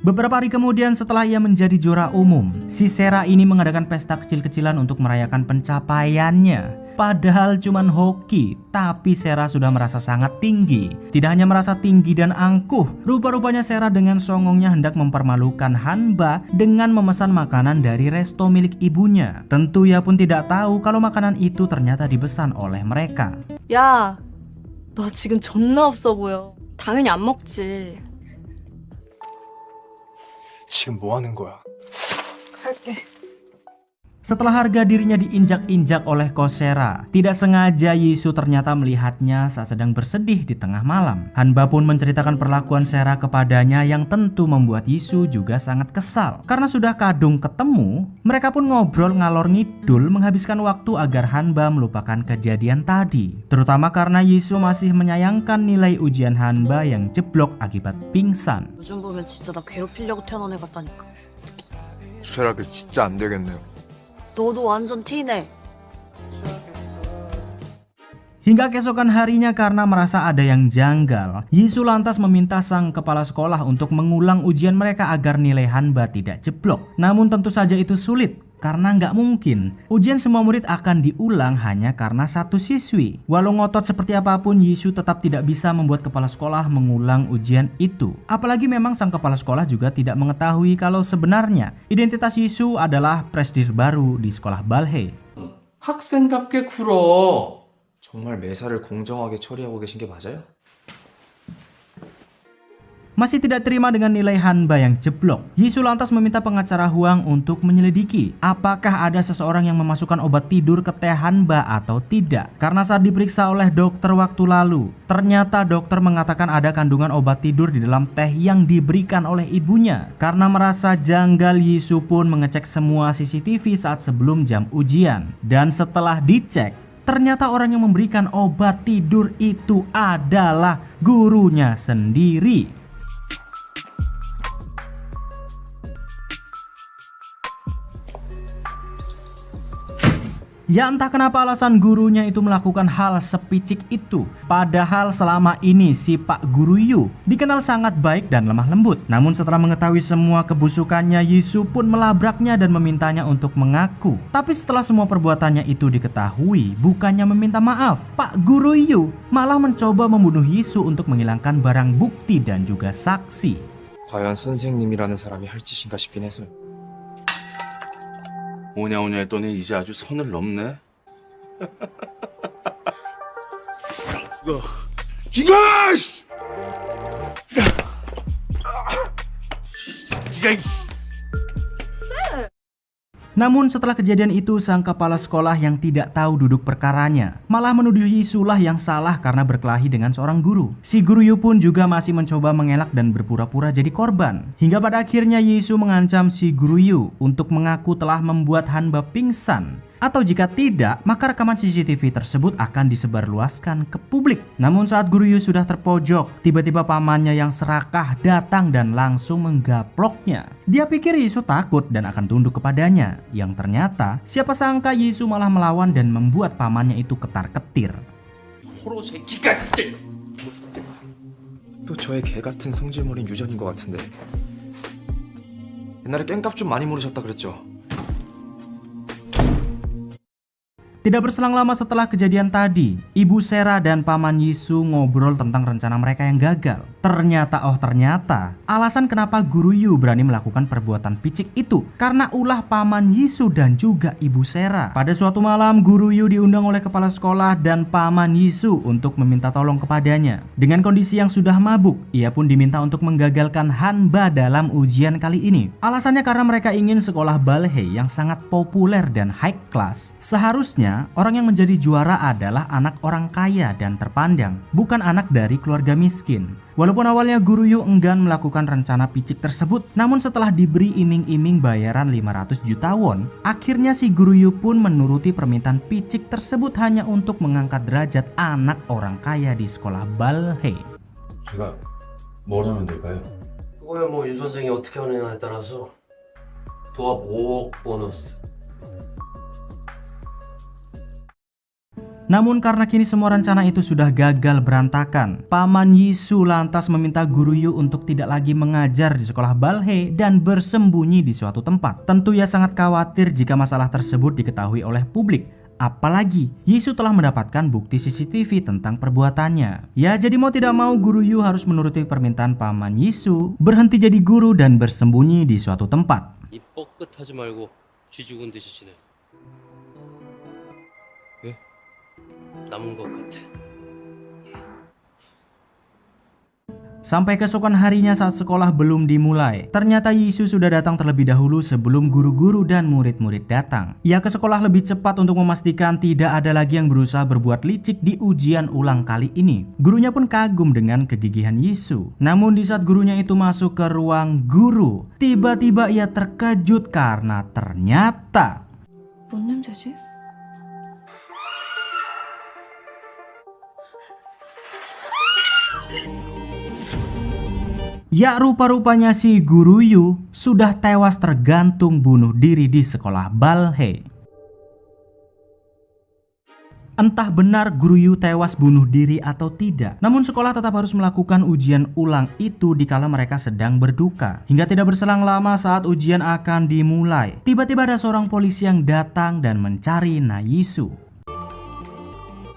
Beberapa hari kemudian setelah ia menjadi juara umum, si Sera ini mengadakan pesta kecil-kecilan untuk merayakan pencapaiannya. Padahal cuman hoki, tapi Sera sudah merasa sangat tinggi. Tidak hanya merasa tinggi dan angkuh, rupa-rupanya Sera dengan songongnya hendak mempermalukan Hanba dengan memesan makanan dari resto milik ibunya. Tentu ia pun tidak tahu kalau makanan itu ternyata dipesan oleh mereka. 야, 너 지금 존나 없어 보여. 당연히 안 먹지. 지금 뭐 하는 거야? Setelah harga dirinya diinjak-injak oleh Kosera, tidak sengaja Yisu ternyata melihatnya saat sedang bersedih di tengah malam. Hanba pun menceritakan perlakuan Sera kepadanya yang tentu membuat Yisu juga sangat kesal. Karena sudah kadung ketemu, mereka pun ngobrol ngalor ngidul menghabiskan waktu agar Hanba melupakan kejadian tadi. Terutama karena Yisu masih menyayangkan nilai ujian Hanba yang jeblok akibat pingsan. 요즘 보면 진짜 나 괴롭히려고 태어난 애 같다니까. 수세라기 진짜 안 되겠네요. 너도 완전 티네. Hingga keesokan harinya karena merasa ada yang janggal, Yisu lantas meminta sang kepala sekolah untuk mengulang ujian mereka agar nilai Hanba tidak jeblok. Namun tentu saja itu sulit, karena nggak mungkin ujian semua murid akan diulang hanya karena satu siswi. Walau ngotot seperti apapun, Yisu tetap tidak bisa membuat kepala sekolah mengulang ujian itu. Apalagi memang sang kepala sekolah juga tidak mengetahui kalau sebenarnya identitas Yisu adalah presidir baru di sekolah Balhei. 학생답게 굴어. 정말 매사를 공정하게 처리하고 계신 게 맞아요? Masih tidak terima dengan nilai Hanba yang jeblok, Yisu lantas meminta pengacara Huang untuk menyelidiki apakah ada seseorang yang memasukkan obat tidur ke teh Hanba atau tidak. Karena saat diperiksa oleh dokter waktu lalu, ternyata dokter mengatakan ada kandungan obat tidur di dalam teh yang diberikan oleh ibunya. Karena merasa janggal, Yisu pun mengecek semua CCTV saat sebelum jam ujian. Dan setelah dicek, ternyata orang yang memberikan obat tidur itu adalah gurunya sendiri. Ya entah kenapa alasan gurunya itu melakukan hal sepicik itu. Padahal selama ini si Pak Guru Yu dikenal sangat baik dan lemah lembut. Namun setelah mengetahui semua kebusukannya, Yisu pun melabraknya dan memintanya untuk mengaku. Tapi setelah semua perbuatannya itu diketahui, bukannya meminta maaf, Pak Guru Yu malah mencoba membunuh Yisu untuk menghilangkan barang bukti dan juga saksi. 과연 선생님이라는 사람이 할 짓인가 싶긴 해서요. 오냐오냐 했더니 이제 아주 선을 넘네. 이거! Namun setelah kejadian itu, sang kepala sekolah yang tidak tahu duduk perkaranya malah menuduh Yisu lah yang salah karena berkelahi dengan seorang guru. Si Guru Yu pun juga masih mencoba mengelak dan berpura-pura jadi korban. Hingga pada akhirnya Yisu mengancam si Guru Yu untuk mengaku telah membuat Hanba pingsan. Atau jika tidak, maka rekaman CCTV tersebut akan disebarluaskan ke publik. Namun saat Guru Yu sudah terpojok, tiba-tiba pamannya yang serakah datang dan langsung menggaploknya. Dia pikir Yisu takut dan akan tunduk kepadanya. Yang ternyata, siapa sangka Yisu malah melawan dan membuat pamannya itu ketar-ketir. 호로 새끼가 진짜. 또 저의 개 같은 성질머리는 유전인 것 같은데. 옛날에 깽값 좀 많이 물으셨다 그랬죠. Tidak berselang lama setelah kejadian tadi, Ibu Sera dan Paman Yisu ngobrol tentang rencana mereka yang gagal. Ternyata alasan kenapa Guru Yu berani melakukan perbuatan picik itu karena ulah Paman Yisu dan juga Ibu Sera. Pada suatu malam, Guru Yu diundang oleh kepala sekolah dan Paman Yisu untuk meminta tolong kepadanya. Dengan kondisi yang sudah mabuk, ia pun diminta untuk menggagalkan Hanba dalam ujian kali ini. Alasannya karena mereka ingin sekolah ballet yang sangat populer dan high class. Seharusnya orang yang menjadi juara adalah anak orang kaya dan terpandang, bukan anak dari keluarga miskin. Walaupun awalnya Guru Yu enggan melakukan rencana picik tersebut, namun setelah diberi iming-iming bayaran 500 juta won, akhirnya si Guru Yu pun menuruti permintaan picik tersebut hanya untuk mengangkat derajat anak orang kaya di sekolah ballet. 제가 뭘 하면 될까요? 그거야 뭐 유 선생이 어떻게 하느냐에 따라서 도합 5억 보너스. Namun karena kini semua rencana itu sudah gagal berantakan, Paman Yisu lantas meminta Guru Yu untuk tidak lagi mengajar di sekolah ballet dan bersembunyi di suatu tempat. Tentu ia sangat khawatir jika masalah tersebut diketahui oleh publik. Apalagi Yisu telah mendapatkan bukti CCTV tentang perbuatannya. Ya, jadi mau tidak mau Guru Yu harus menuruti permintaan Paman Yisu, berhenti jadi guru dan bersembunyi di suatu tempat. 입 뻐끗하지 말고 쥐 죽은 듯이 지내. 예? 남은 것 같아. Sampai keesokan harinya saat sekolah belum dimulai, ternyata Yisu sudah datang terlebih dahulu sebelum guru-guru dan murid-murid datang. Ia ke sekolah lebih cepat untuk memastikan tidak ada lagi yang berusaha berbuat licik di ujian ulang kali ini. Gurunya pun kagum dengan kegigihan Yisu. Namun di saat gurunya itu masuk ke ruang guru, tiba-tiba ia terkejut karena ternyata 뭔 냄새지? ya rupa-rupanya si Guru Yu sudah tewas tergantung bunuh diri di sekolah ballet. Entah benar Guru Yu tewas bunuh diri atau tidak, namun sekolah tetap harus melakukan ujian ulang itu dikala mereka sedang berduka. Hingga tidak berselang lama saat ujian akan dimulai, tiba-tiba ada seorang polisi yang datang dan mencari Yisu.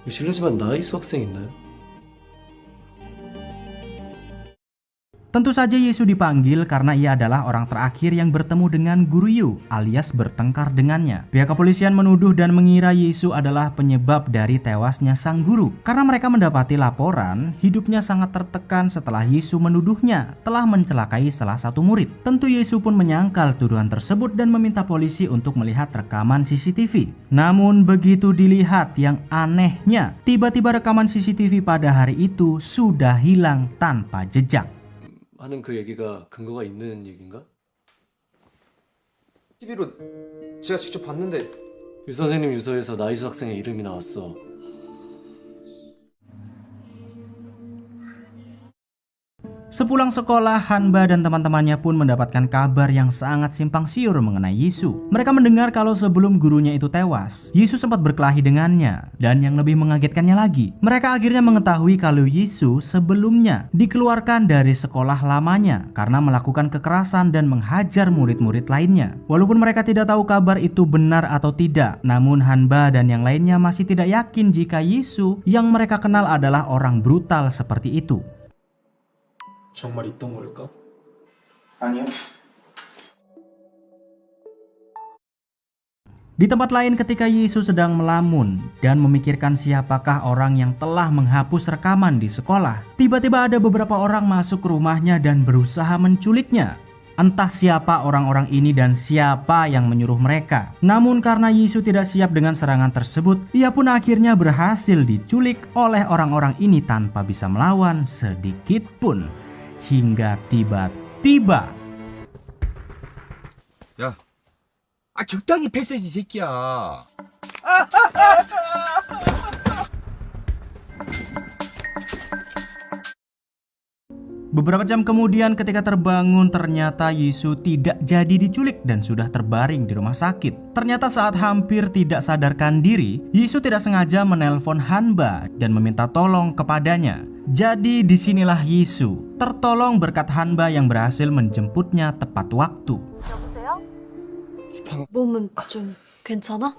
실례지만 나이수 학생 있나요? Tentu saja Yisu dipanggil karena ia adalah orang terakhir yang bertemu dengan Guru Yu alias bertengkar dengannya. Pihak kepolisian menuduh dan mengira Yisu adalah penyebab dari tewasnya sang guru. Karena mereka mendapati laporan hidupnya sangat tertekan setelah Yisu menuduhnya telah mencelakai salah satu murid. Tentu Yisu pun menyangkal tuduhan tersebut dan meminta polisi untuk melihat rekaman CCTV. Namun begitu dilihat, yang anehnya tiba-tiba rekaman CCTV pada hari itu sudah hilang tanpa jejak. 하는 그 얘기가 근거가 있는 얘기인가? TV로 제가 직접 봤는데 유 선생님 유서에서 나이수 학생의 이름이 나왔어. Sepulang sekolah, Hanba dan teman-temannya pun mendapatkan kabar yang sangat simpang siur mengenai Yisu. Mereka mendengar kalau sebelum gurunya itu tewas, Yisu sempat berkelahi dengannya. Dan yang lebih mengagetkannya lagi, mereka akhirnya mengetahui kalau Yisu sebelumnya dikeluarkan dari sekolah lamanya karena melakukan kekerasan dan menghajar murid-murid lainnya. Walaupun mereka tidak tahu kabar itu benar atau tidak, namun Hanba dan yang lainnya masih tidak yakin jika Yisu yang mereka kenal adalah orang brutal seperti itu. 정말 있던 거일까? 아니요. Di tempat lain ketika Yisu sedang melamun dan memikirkan siapakah orang yang telah menghapus rekaman di sekolah, tiba-tiba ada beberapa orang masuk ke rumahnya dan berusaha menculiknya. Entah siapa orang-orang ini dan siapa yang menyuruh mereka. Namun karena Yisu tidak siap dengan serangan tersebut, ia pun akhirnya berhasil diculik oleh orang-orang ini tanpa bisa melawan sedikit pun. Hingga tiba-tiba 야, 적당히 패스해지 새끼야. beberapa jam kemudian ketika terbangun, ternyata Yisu tidak jadi diculik dan sudah terbaring di rumah sakit. Ternyata saat hampir tidak sadarkan diri, Yisu tidak sengaja menelpon Hanba dan meminta tolong kepadanya. Jadi disinilah Yisu tertolong berkat Hanba yang berhasil menjemputnya tepat waktu. 여보세요? 몸은 좀 괜찮아?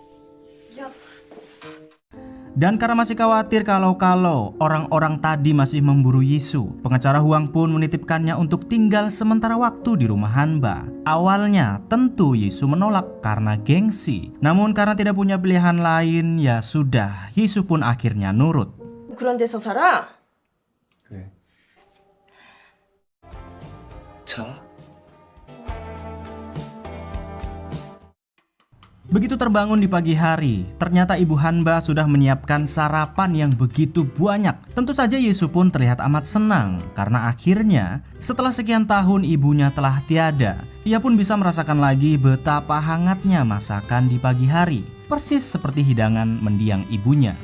Dan karena masih khawatir kalau orang-orang tadi masih memburu Yisu, pengacara Huang pun menitipkannya untuk tinggal sementara waktu di rumah Hanba. Awalnya tentu Yisu menolak karena gengsi. Namun karena tidak punya pilihan lain, ya sudah, Yisu pun akhirnya nurut. 그런 데서 살아? 그래. 자. Begitu terbangun di pagi hari, ternyata ibu Hanba sudah menyiapkan sarapan yang begitu banyak. Tentu saja Yisu pun terlihat amat senang karena akhirnya setelah sekian tahun ibunya telah tiada. Ia pun bisa merasakan lagi betapa hangatnya masakan di pagi hari, persis seperti hidangan mendiang ibunya.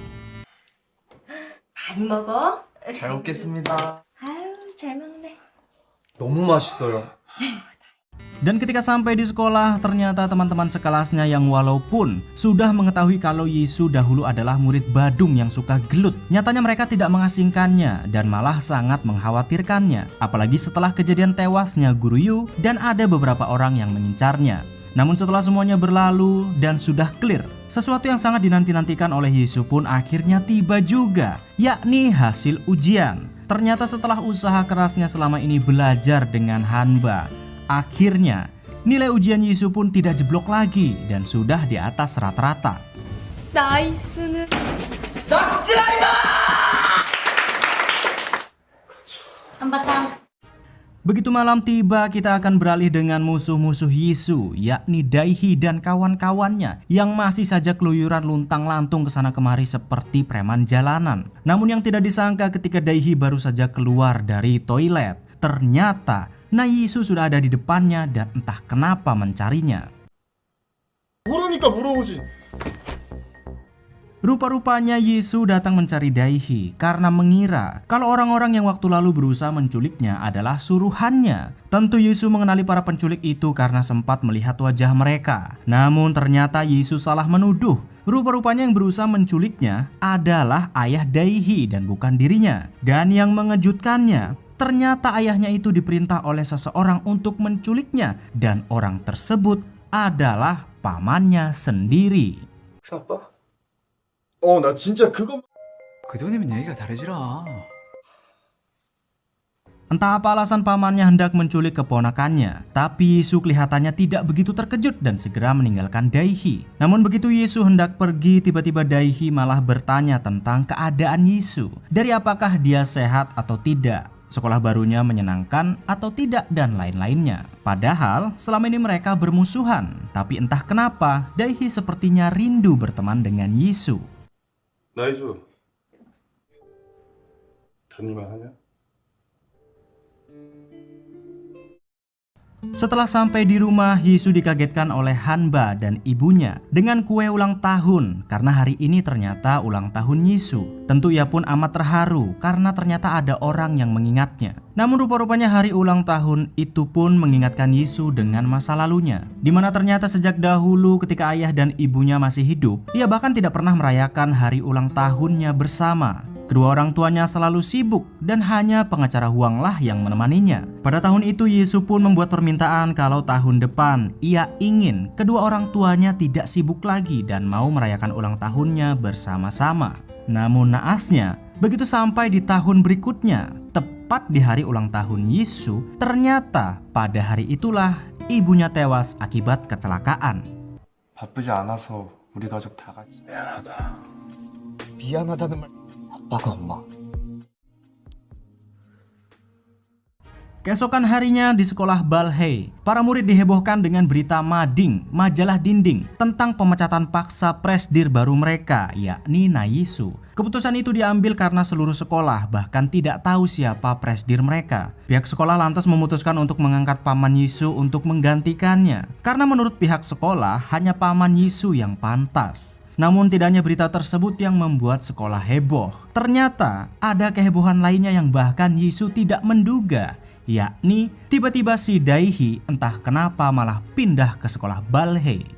많이 먹어? 잘 먹겠습니다. 아유, 잘 먹네. 너무 맛있어요. Dan ketika sampai di sekolah, ternyata teman-teman sekelasnya yang walaupun sudah mengetahui kalau Yisu dahulu adalah murid badung yang suka gelut, nyatanya mereka tidak mengasingkannya dan malah sangat mengkhawatirkannya. Apalagi setelah kejadian tewasnya Guru Yu dan ada beberapa orang yang mengincarnya. Namun setelah semuanya berlalu dan sudah clear, sesuatu yang sangat dinanti-nantikan oleh Yisu pun akhirnya tiba juga, yakni hasil ujian. Ternyata setelah usaha kerasnya selama ini belajar dengan Hanba, akhirnya nilai ujian Yisu pun tidak jeblok lagi dan sudah di atas rata-rata. 나이스는 한바탕. Begitu malam tiba, kita akan beralih dengan musuh-musuh Yisu, yakni Daihi dan kawan-kawannya yang masih saja keluyuran luntang-lantung kesana kemari seperti preman jalanan. Namun yang tidak disangka ketika Daihi baru saja keluar dari toilet, ternyata Yisu sudah ada di depannya dan entah kenapa mencarinya. 모르니까 물어보지. Rupa-rupanya Yisu datang mencari Daihi karena mengira kalau orang-orang yang waktu lalu berusaha menculiknya adalah suruhannya. Tentu Yisu mengenali para penculik itu karena sempat melihat wajah mereka. Namun ternyata Yisu salah menuduh. Rupa-rupanya yang berusaha menculiknya adalah ayah Daihi dan bukan dirinya. Dan yang mengejutkannya, ternyata ayahnya itu diperintah oleh seseorang untuk menculiknya dan orang tersebut adalah pamannya sendiri. 아빠? 나 진짜 그거. 그 돈이면 얘기가 다르지라. Entah apa alasan pamannya hendak menculik keponakannya, tapi Yisu kelihatannya tidak begitu terkejut dan segera meninggalkan Daihi. Namun begitu Yisu hendak pergi, tiba-tiba Daihi malah bertanya tentang keadaan Yisu. Dari apakah dia sehat atau tidak, sekolah barunya menyenangkan atau tidak, dan lain-lainnya. Padahal selama ini mereka bermusuhan, tapi entah kenapa Daihi sepertinya rindu berteman dengan Yisu. 나이수. 다닐만 하냐? Setelah sampai di rumah, Yisu dikagetkan oleh Hanba dan ibunya dengan kue ulang tahun karena hari ini ternyata ulang tahun Yisu. Tentu ia pun amat terharu karena ternyata ada orang yang mengingatnya. Namun rupa-rupanya hari ulang tahun itu pun mengingatkan Yisu dengan masa lalunya, dimana ternyata sejak dahulu ketika ayah dan ibunya masih hidup, ia bahkan tidak pernah merayakan hari ulang tahunnya bersama. Kedua orang tuanya selalu sibuk dan hanya pengacara Huang lah yang menemaninya. Pada tahun itu Yisu pun membuat permintaan kalau tahun depan ia ingin kedua orang tuanya tidak sibuk lagi dan mau merayakan ulang tahunnya bersama-sama. Namun naasnya, begitu sampai di tahun berikutnya, tepat di hari ulang tahun Yisu, ternyata pada hari itulah ibunya tewas akibat kecelakaan. 바쁘지 않아서 우리 가족 다 같이. 미안하다. 미안하다는 말. 아빠가 엄마. Keesokan harinya di sekolah Balhei, para murid dihebohkan dengan berita mading, majalah dinding, tentang pemecatan paksa presdir baru mereka, yakni Yisu. Keputusan itu diambil karena seluruh sekolah bahkan tidak tahu siapa presdir mereka. Pihak sekolah lantas memutuskan untuk mengangkat paman Yisu untuk menggantikannya, karena menurut pihak sekolah hanya paman Yisu yang pantas. Namun tidak hanya berita tersebut yang membuat sekolah heboh. Ternyata ada kehebohan lainnya yang bahkan Yisu tidak menduga, yakni tiba-tiba si Daihi entah kenapa malah pindah ke sekolah Balhei.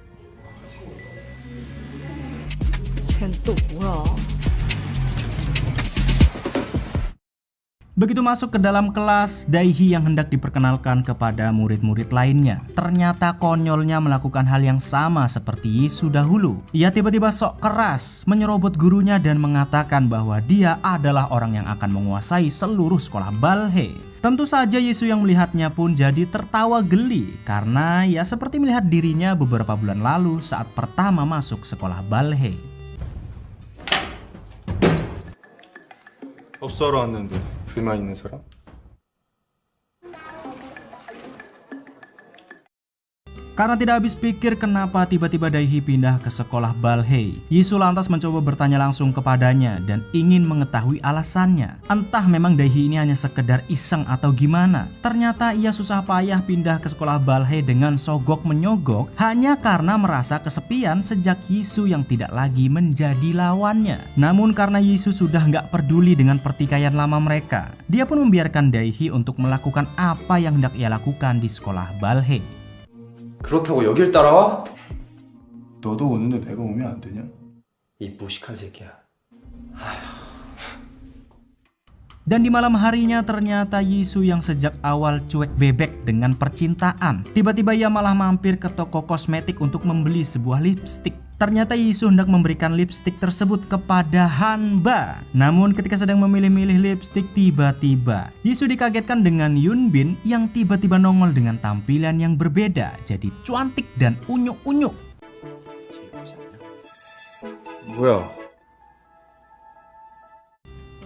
Begitu masuk ke dalam kelas, Dae-hee yang hendak diperkenalkan kepada murid-murid lainnya ternyata konyolnya melakukan hal yang sama seperti Yisu dahulu. Ia tiba-tiba sok keras menyerobot gurunya dan mengatakan bahwa dia adalah orang yang akan menguasai seluruh sekolah Balhae. Tentu saja Yisu yang melihatnya pun jadi tertawa geli karena ya seperti melihat dirinya beberapa bulan lalu saat pertama masuk sekolah Balhae. 법사로 왔는데 불만 있는 사람? Karena tidak habis pikir kenapa tiba-tiba Dae-hee pindah ke sekolah Balhae, Yisu lantas mencoba bertanya langsung kepadanya dan ingin mengetahui alasannya. Entah memang Dae-hee ini hanya sekedar iseng atau gimana. Ternyata ia susah payah pindah ke sekolah Balhae dengan sogok menyogok hanya karena merasa kesepian sejak Yisu yang tidak lagi menjadi lawannya. Namun karena Yisu sudah nggak peduli dengan pertikaian lama mereka, dia pun membiarkan Dae-hee untuk melakukan apa yang hendak ia lakukan di sekolah Balhae. 그렇다고 여길 따라와? 너도 오는데 내가 오면 안 되냐? 이 무식한 새끼야. Dan di malam harinya ternyata Yisu yang sejak awal cuek bebek dengan percintaan, tiba-tiba ia malah mampir ke toko kosmetik untuk membeli sebuah lipstik. Ternyata Yisu hendak memberikan lipstik tersebut kepada Hanba. Namun ketika sedang memilih-milih lipstik, tiba-tiba Yisu dikagetkan dengan Yunbin yang tiba-tiba nongol dengan tampilan yang berbeda, jadi cantik dan unyu-unyu. 뭐야?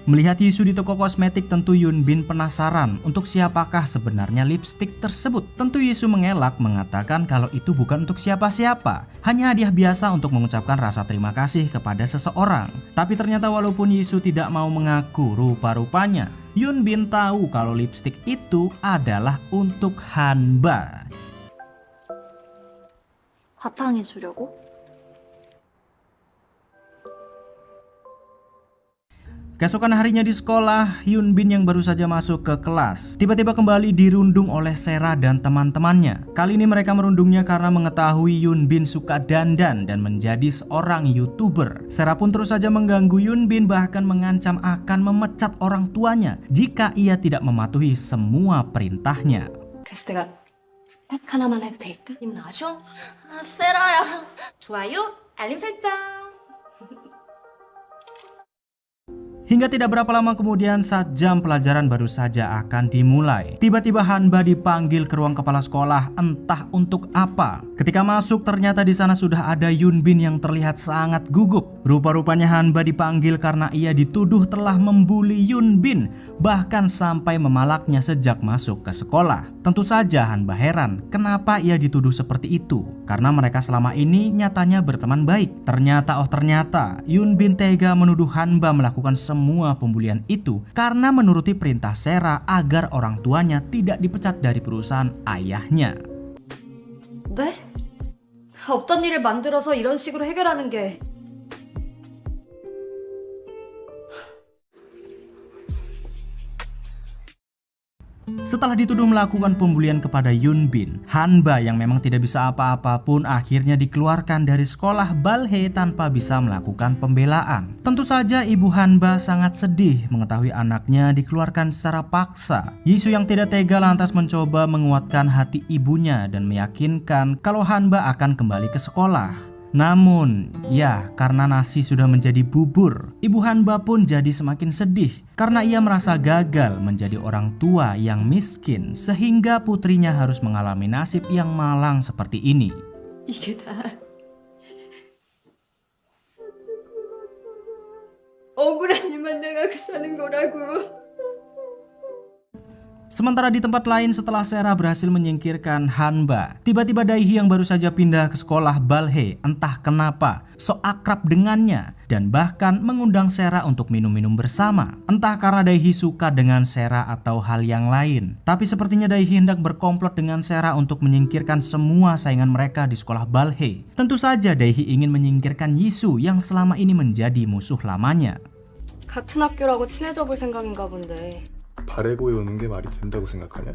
Melihat Yisu di toko kosmetik, tentu Yunbin penasaran untuk siapakah sebenarnya lipstik tersebut. Tentu Yisu mengelak mengatakan kalau itu bukan untuk siapa-siapa, hanya hadiah biasa untuk mengucapkan rasa terima kasih kepada seseorang. Tapi ternyata walaupun Yisu tidak mau mengaku, rupa-rupanya Yunbin tahu kalau lipstik itu adalah untuk Hanba. 바탕에 주려고? Keesokan harinya di sekolah, Yunbin yang baru saja masuk ke kelas tiba-tiba kembali dirundung oleh Sera dan teman-temannya. Kali ini mereka merundungnya karena mengetahui Yunbin suka dandan dan menjadi seorang YouTuber. Sera pun terus saja mengganggu Yunbin, bahkan mengancam akan memecat orang tuanya jika ia tidak mematuhi semua perintahnya. 그래서 내가 딱 하나만 해도 될까? 님은 아셔? 세라야, 좋아요, 알림 설정. Hingga tidak berapa lama kemudian saat jam pelajaran baru saja akan dimulai, tiba-tiba Hanba dipanggil ke ruang kepala sekolah entah untuk apa. Ketika masuk ternyata di sana sudah ada Yunbin yang terlihat sangat gugup. Rupa-rupanya Hanba dipanggil karena ia dituduh telah membuli Yunbin, bahkan sampai memalaknya sejak masuk ke sekolah. Tentu saja Hanba heran kenapa ia dituduh seperti itu, karena mereka selama ini nyatanya berteman baik. Ternyata Yunbin tega menuduh Hanba melakukan semua pembulian itu karena menuruti perintah Sera agar orang tuanya tidak dipecat dari perusahaan ayahnya. 네? 없던 일을 만들어서 이런 식으로 해결하는 게 Setelah dituduh melakukan pembulian kepada Yunbin, Hanba yang memang tidak bisa apa-apa pun akhirnya dikeluarkan dari sekolah Balhae tanpa bisa melakukan pembelaan. Tentu saja ibu Hanba sangat sedih mengetahui anaknya dikeluarkan secara paksa. Yisu yang tidak tega lantas mencoba menguatkan hati ibunya dan meyakinkan kalau Hanba akan kembali ke sekolah. Namun, ya karena nasi sudah menjadi bubur, ibu Hanba pun jadi semakin sedih karena ia merasa gagal menjadi orang tua yang miskin sehingga putrinya harus mengalami nasib yang malang seperti ini. 이게 다 억울한 일만 내가 사는 거라고. Sementara di tempat lain setelah Sera berhasil menyingkirkan Hanba, tiba-tiba Dae-hee yang baru saja pindah ke sekolah Balhae entah kenapa sok akrab dengannya dan bahkan mengundang Sera untuk minum-minum bersama. Entah karena Dae-hee suka dengan Sera atau hal yang lain, tapi sepertinya Dae-hee hendak berkomplot dengan Sera untuk menyingkirkan semua saingan mereka di sekolah Balhae. Tentu saja Dae-hee ingin menyingkirkan Yisu yang selama ini menjadi musuh lamanya. 같은 학교라고 친해져 볼 생각인가 본데. 바래고에 오는 게 말이 된다고 생각하냐?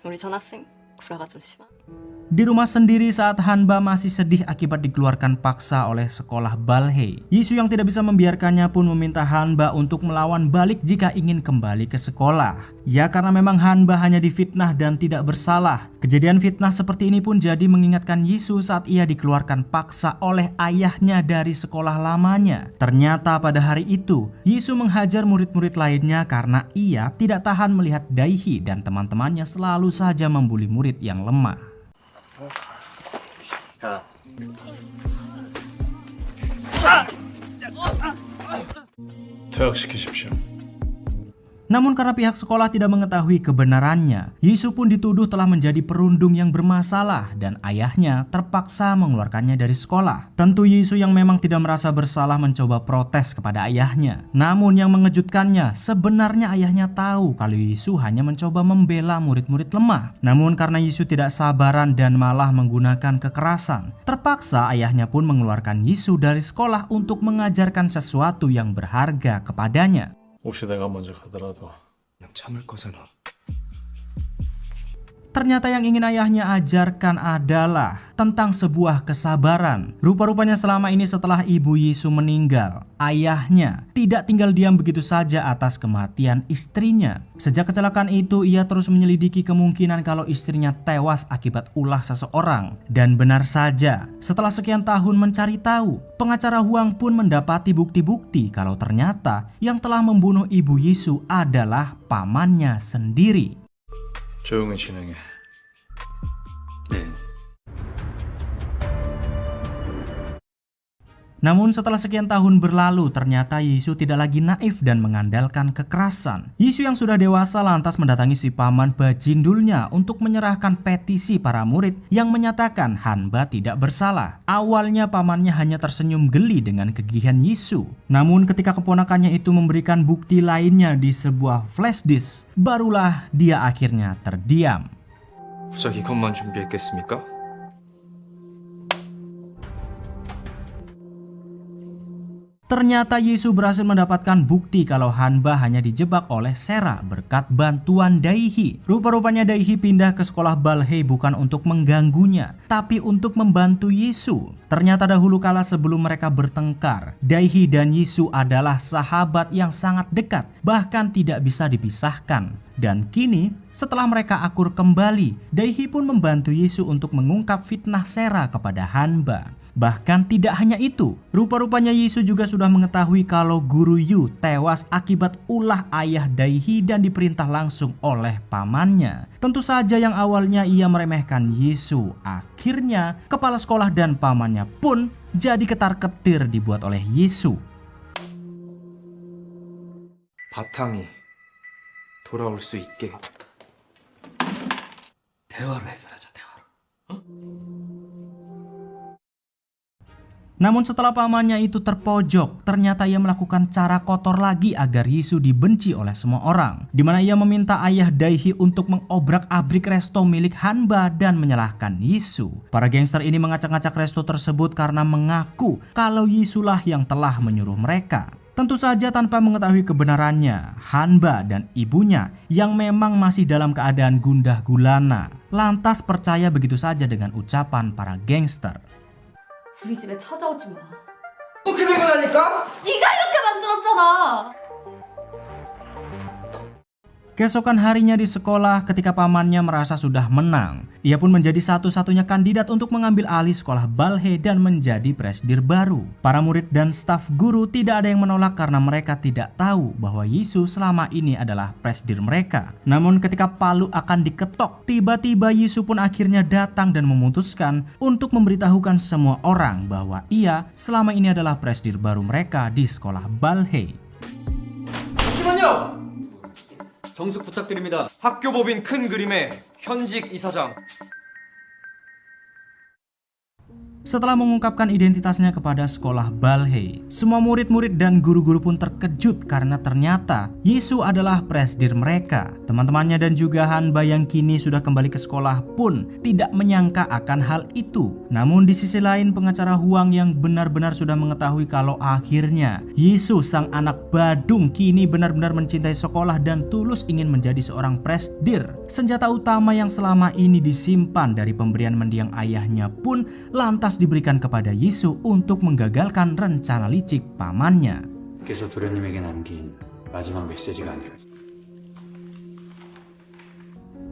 우리 전학생 구라가 좀 심하. Di rumah sendiri saat Hanba masih sedih akibat dikeluarkan paksa oleh sekolah Balhae, Yisu yang tidak bisa membiarkannya pun meminta Hanba untuk melawan balik jika ingin kembali ke sekolah. Ya, karena memang Hanba hanya difitnah dan tidak bersalah. Kejadian fitnah seperti ini pun jadi mengingatkan Yisu saat ia dikeluarkan paksa oleh ayahnya dari sekolah lamanya. Ternyata pada hari itu, Yisu menghajar murid-murid lainnya karena ia tidak tahan melihat Daihi dan teman-temannya selalu saja membuli murid yang lemah. 자, 퇴학시키십시오. Namun karena pihak sekolah tidak mengetahui kebenarannya, Yisu pun dituduh telah menjadi perundung yang bermasalah dan ayahnya terpaksa mengeluarkannya dari sekolah. Tentu Yisu yang memang tidak merasa bersalah mencoba protes kepada ayahnya. Namun yang mengejutkannya, sebenarnya ayahnya tahu kalau Yisu hanya mencoba membela murid-murid lemah. Namun karena Yisu tidak sabaran dan malah menggunakan kekerasan, terpaksa ayahnya pun mengeluarkan Yisu dari sekolah untuk mengajarkan sesuatu yang berharga kepadanya. 혹시 내가 먼저 가더라도 그냥 참을 거잖아. Ternyata yang ingin ayahnya ajarkan adalah tentang sebuah kesabaran. Rupa-rupanya selama ini setelah ibu Yisu meninggal, ayahnya tidak tinggal diam begitu saja atas kematian istrinya. Sejak kecelakaan itu, ia terus menyelidiki kemungkinan kalau istrinya tewas akibat ulah seseorang. Dan benar saja, setelah sekian tahun mencari tahu, pengacara Huang pun mendapati bukti-bukti kalau ternyata yang telah membunuh ibu Yisu adalah pamannya sendiri. 조용히 진행해. 네. Namun setelah sekian tahun berlalu, ternyata Yisu tidak lagi naif dan mengandalkan kekerasan. Yisu yang sudah dewasa lantas mendatangi si paman bajindulnya untuk menyerahkan petisi para murid yang menyatakan Hanba tidak bersalah. Awalnya pamannya hanya tersenyum geli dengan kegigihan Yisu. Namun ketika keponakannya itu memberikan bukti lainnya di sebuah flash disk, barulah dia akhirnya terdiam. 고작 이것만 준비했겠습니까? Ternyata Yisu berhasil mendapatkan bukti kalau Hanba hanya dijebak oleh Sera berkat bantuan Daihi. Rupa-rupanya Daihi pindah ke sekolah Balhae bukan untuk mengganggunya, tapi untuk membantu Yisu. Ternyata dahulu kala sebelum mereka bertengkar, Daihi dan Yisu adalah sahabat yang sangat dekat, bahkan tidak bisa dipisahkan. Dan kini, setelah mereka akur kembali, Daihi pun membantu Yisu untuk mengungkap fitnah Sera kepada Hanba. Bahkan tidak hanya itu, rupa-rupanya Yisu juga sudah mengetahui kalau Guru Yu tewas akibat ulah ayah Daihi dan diperintah langsung oleh pamannya. Tentu saja yang awalnya ia meremehkan Yisu, akhirnya kepala sekolah dan pamannya pun jadi ketar-ketir dibuat oleh Yisu. 바탕이 돌아올 수 있게 대화로 해결하자. Namun setelah pamannya itu terpojok, ternyata ia melakukan cara kotor lagi agar Yisu dibenci oleh semua orang. Dimana ia meminta ayah Daihi untuk mengobrak-abrik resto milik Hanba dan menyalahkan Yisu. Para gangster ini ngacak-ngacak resto tersebut karena mengaku kalau Yisu lah yang telah menyuruh mereka. Tentu saja tanpa mengetahui kebenarannya, Hanba dan ibunya yang memang masih dalam keadaan gundah gulana lantas percaya begitu saja dengan ucapan para gangster. 우리 집에 찾아오지 마. 그렇게 된 거라니까? 네가 이렇게 만들었잖아. Keesokan harinya di sekolah ketika pamannya merasa sudah menang, ia pun menjadi satu-satunya kandidat untuk mengambil alih sekolah Balhae dan menjadi presidir baru. Para murid dan staf guru tidak ada yang menolak karena mereka tidak tahu bahwa Yisu selama ini adalah presidir mereka. Namun ketika palu akan diketok, tiba-tiba Yisu pun akhirnya datang dan memutuskan untuk memberitahukan semua orang bahwa ia selama ini adalah presidir baru mereka di sekolah Balhae. 잠시만요. 정숙 부탁드립니다. 학교법인 큰 그림의 현직 이사장. Setelah mengungkapkan identitasnya kepada sekolah Balhae, semua murid-murid dan guru-guru pun terkejut karena ternyata Yisu adalah presidir mereka. Teman-temannya dan juga Hanba yang kini sudah kembali ke sekolah pun tidak menyangka akan hal itu. Namun di sisi lain, pengacara Huang yang benar-benar sudah mengetahui kalau akhirnya Yisu sang anak badung kini benar-benar mencintai sekolah dan tulus ingin menjadi seorang presidir. Senjata utama yang selama ini disimpan dari pemberian mendiang ayahnya pun lantas diberikan kepada Yisu untuk menggagalkan rencana licik pamannya. 그래서 도련님에게 남긴 마지막 메시지가 아닐까.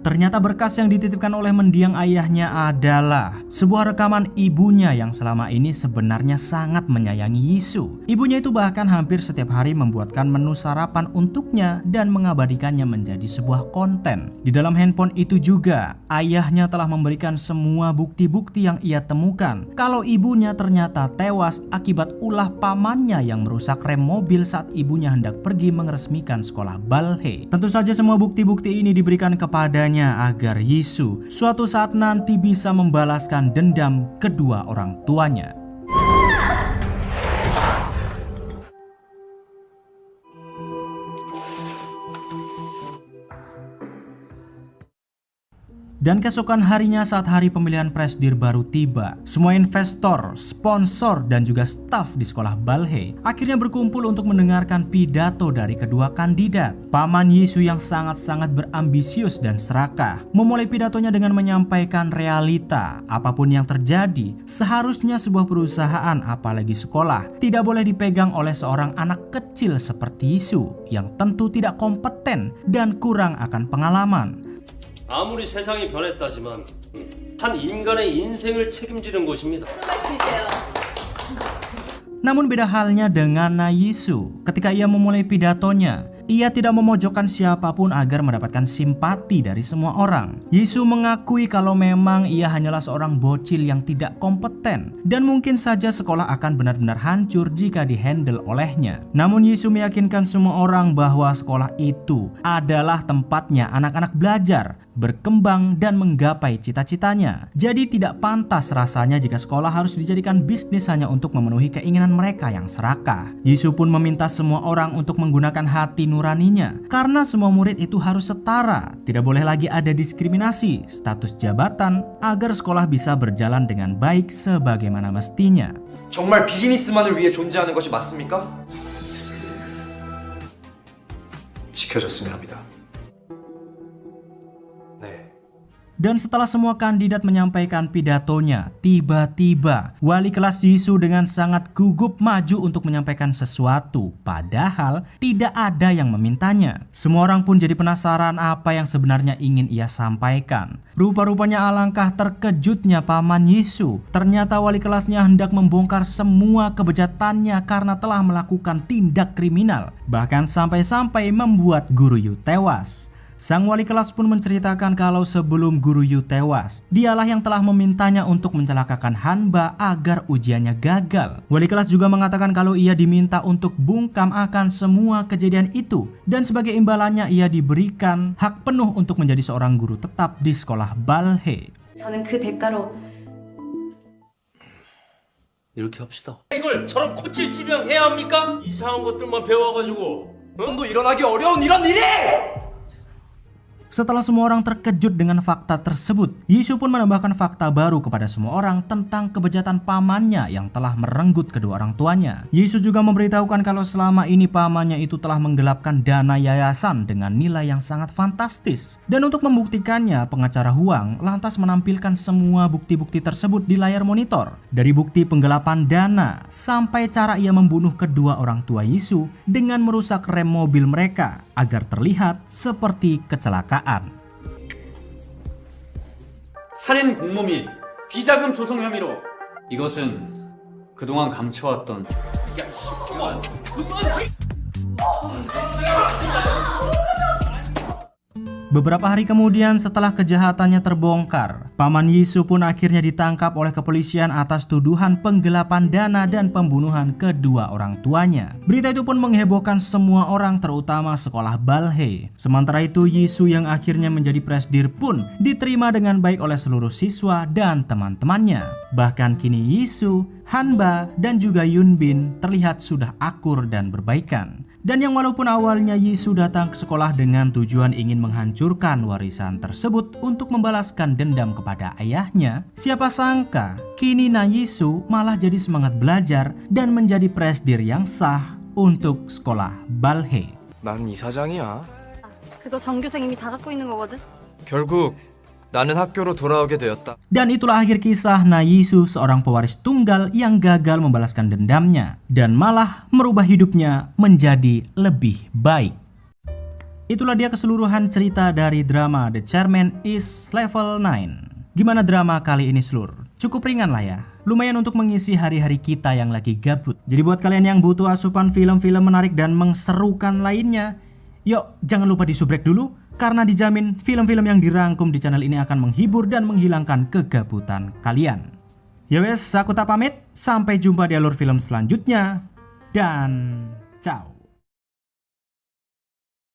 Ternyata berkas yang dititipkan oleh mendiang ayahnya adalah sebuah rekaman ibunya yang selama ini sebenarnya sangat menyayangi Yisu. Ibunya itu bahkan hampir setiap hari membuatkan menu sarapan untuknya dan mengabadikannya menjadi sebuah konten. Di dalam handphone itu juga, ayahnya telah memberikan semua bukti-bukti yang ia temukan kalau ibunya ternyata tewas akibat ulah pamannya yang merusak rem mobil saat ibunya hendak pergi meresmikan sekolah Balhae. Tentu saja semua bukti-bukti ini diberikan kepadanya agar Yisu suatu saat nanti bisa membalaskan dendam kedua orang tuanya. Dan keesokan harinya saat hari pemilihan presidir baru tiba, semua investor, sponsor, dan juga staf di sekolah Balhae akhirnya berkumpul untuk mendengarkan pidato dari kedua kandidat. Paman Yisu yang sangat-sangat berambisius dan serakah memulai pidatonya dengan menyampaikan realita. Apapun yang terjadi, seharusnya sebuah perusahaan apalagi sekolah tidak boleh dipegang oleh seorang anak kecil seperti Yisu yang tentu tidak kompeten dan kurang akan pengalaman. 아무리 세상이 변했다지만 한 인간의 인생을 책임지는 곳입니다. Namun beda halnya dengan Yisu. Ketika ia memulai pidatonya, ia tidak memojokkan siapapun agar mendapatkan simpati dari semua orang. Yisu mengakui kalau memang ia hanyalah seorang bocil yang tidak kompeten dan mungkin saja sekolah akan benar-benar hancur jika dihandle olehnya. Namun Yisu meyakinkan semua orang bahwa sekolah itu adalah tempatnya anak-anak belajar, berkembang dan menggapai cita-citanya. Jadi tidak pantas rasanya jika sekolah harus dijadikan bisnis hanya untuk memenuhi keinginan mereka yang serakah. Yisu pun meminta semua orang untuk menggunakan hati nuraninya karena semua murid itu harus setara. Tidak boleh lagi ada diskriminasi status jabatan agar sekolah bisa berjalan dengan baik sebagaimana mestinya. 정말 비즈니스만을 위해 존재하는 것이 맞습니까? 지켜줬으면 합니다. Dan setelah semua kandidat menyampaikan pidatonya, tiba-tiba wali kelas Yisu dengan sangat gugup maju untuk menyampaikan sesuatu. Padahal tidak ada yang memintanya. Semua orang pun jadi penasaran apa yang sebenarnya ingin ia sampaikan. Rupa-rupanya alangkah terkejutnya paman Yisu. Ternyata wali kelasnya hendak membongkar semua kebejatannya karena telah melakukan tindak kriminal. Bahkan sampai-sampai membuat guru Yu tewas. Sang wali kelas pun menceritakan kalau sebelum guru Yu tewas, dialah yang telah memintanya untuk mencelakakan Hanba agar ujiannya gagal. Wali kelas juga mengatakan kalau ia diminta untuk bungkam akan semua kejadian itu dan sebagai imbalannya ia diberikan hak penuh untuk menjadi seorang guru tetap di sekolah Balhae. 저는 그 대가로 이렇게 합시다. 이걸 저런 코찔찔이랑 해야 합니까? 이상한 것들만 배워가지고 또 일어나기 어려운 이런 일이! Setelah semua orang terkejut dengan fakta tersebut, Yisu pun menambahkan fakta baru kepada semua orang tentang kebejatan pamannya yang telah merenggut kedua orang tuanya. Yisu juga memberitahukan kalau selama ini pamannya itu telah menggelapkan dana yayasan dengan nilai yang sangat fantastis. Dan untuk membuktikannya, pengacara Huang lantas menampilkan semua bukti-bukti tersebut di layar monitor. Dari bukti penggelapan dana, sampai cara ia membunuh kedua orang tua Yisu dengan merusak rem mobil mereka agar terlihat seperti kecelakaan. 살인 공모 및 비자금 조성 혐의로 이것은 그동안 감춰왔던 Beberapa hari kemudian setelah kejahatannya terbongkar, Paman Yisu pun akhirnya ditangkap oleh kepolisian atas tuduhan penggelapan dana dan pembunuhan kedua orang tuanya. Berita itu pun menghebohkan semua orang, terutama sekolah Balhae. Sementara itu Yisu yang akhirnya menjadi presdir pun diterima dengan baik oleh seluruh siswa dan teman-temannya. Bahkan kini Yisu, Hanba, dan juga Yunbin terlihat sudah akur dan berbaikan. Dan yang walaupun awalnya Yisu datang ke sekolah dengan tujuan ingin menghancurkan warisan tersebut untuk membalaskan dendam kepada ayahnya, siapa sangka kini Yisu malah jadi semangat belajar dan menjadi presdir yang sah untuk sekolah Balhae. 난 이사장이야. 그거 전교생 이미 다 갖고 있는 거거든? 결국 나는 학교로 돌아오게 되었다. Dan itulah akhir kisah Yisu, seorang pewaris tunggal yang gagal membalaskan dendamnya dan malah merubah hidupnya menjadi lebih baik. Itulah dia keseluruhan cerita dari drama The Chairman is Level 9. Gimana drama kali ini, Slur? Cukup ringan lah ya. Lumayan untuk mengisi hari-hari kita yang lagi gabut. Jadi buat kalian yang butuh asupan film-film menarik dan mengserukan lainnya, yuk jangan lupa disubrek dulu, karena dijamin film-film yang dirangkum di channel ini akan menghibur dan menghilangkan kegabutan kalian. Ya wes, aku tak pamit. Sampai jumpa di alur film selanjutnya. Dan ciao.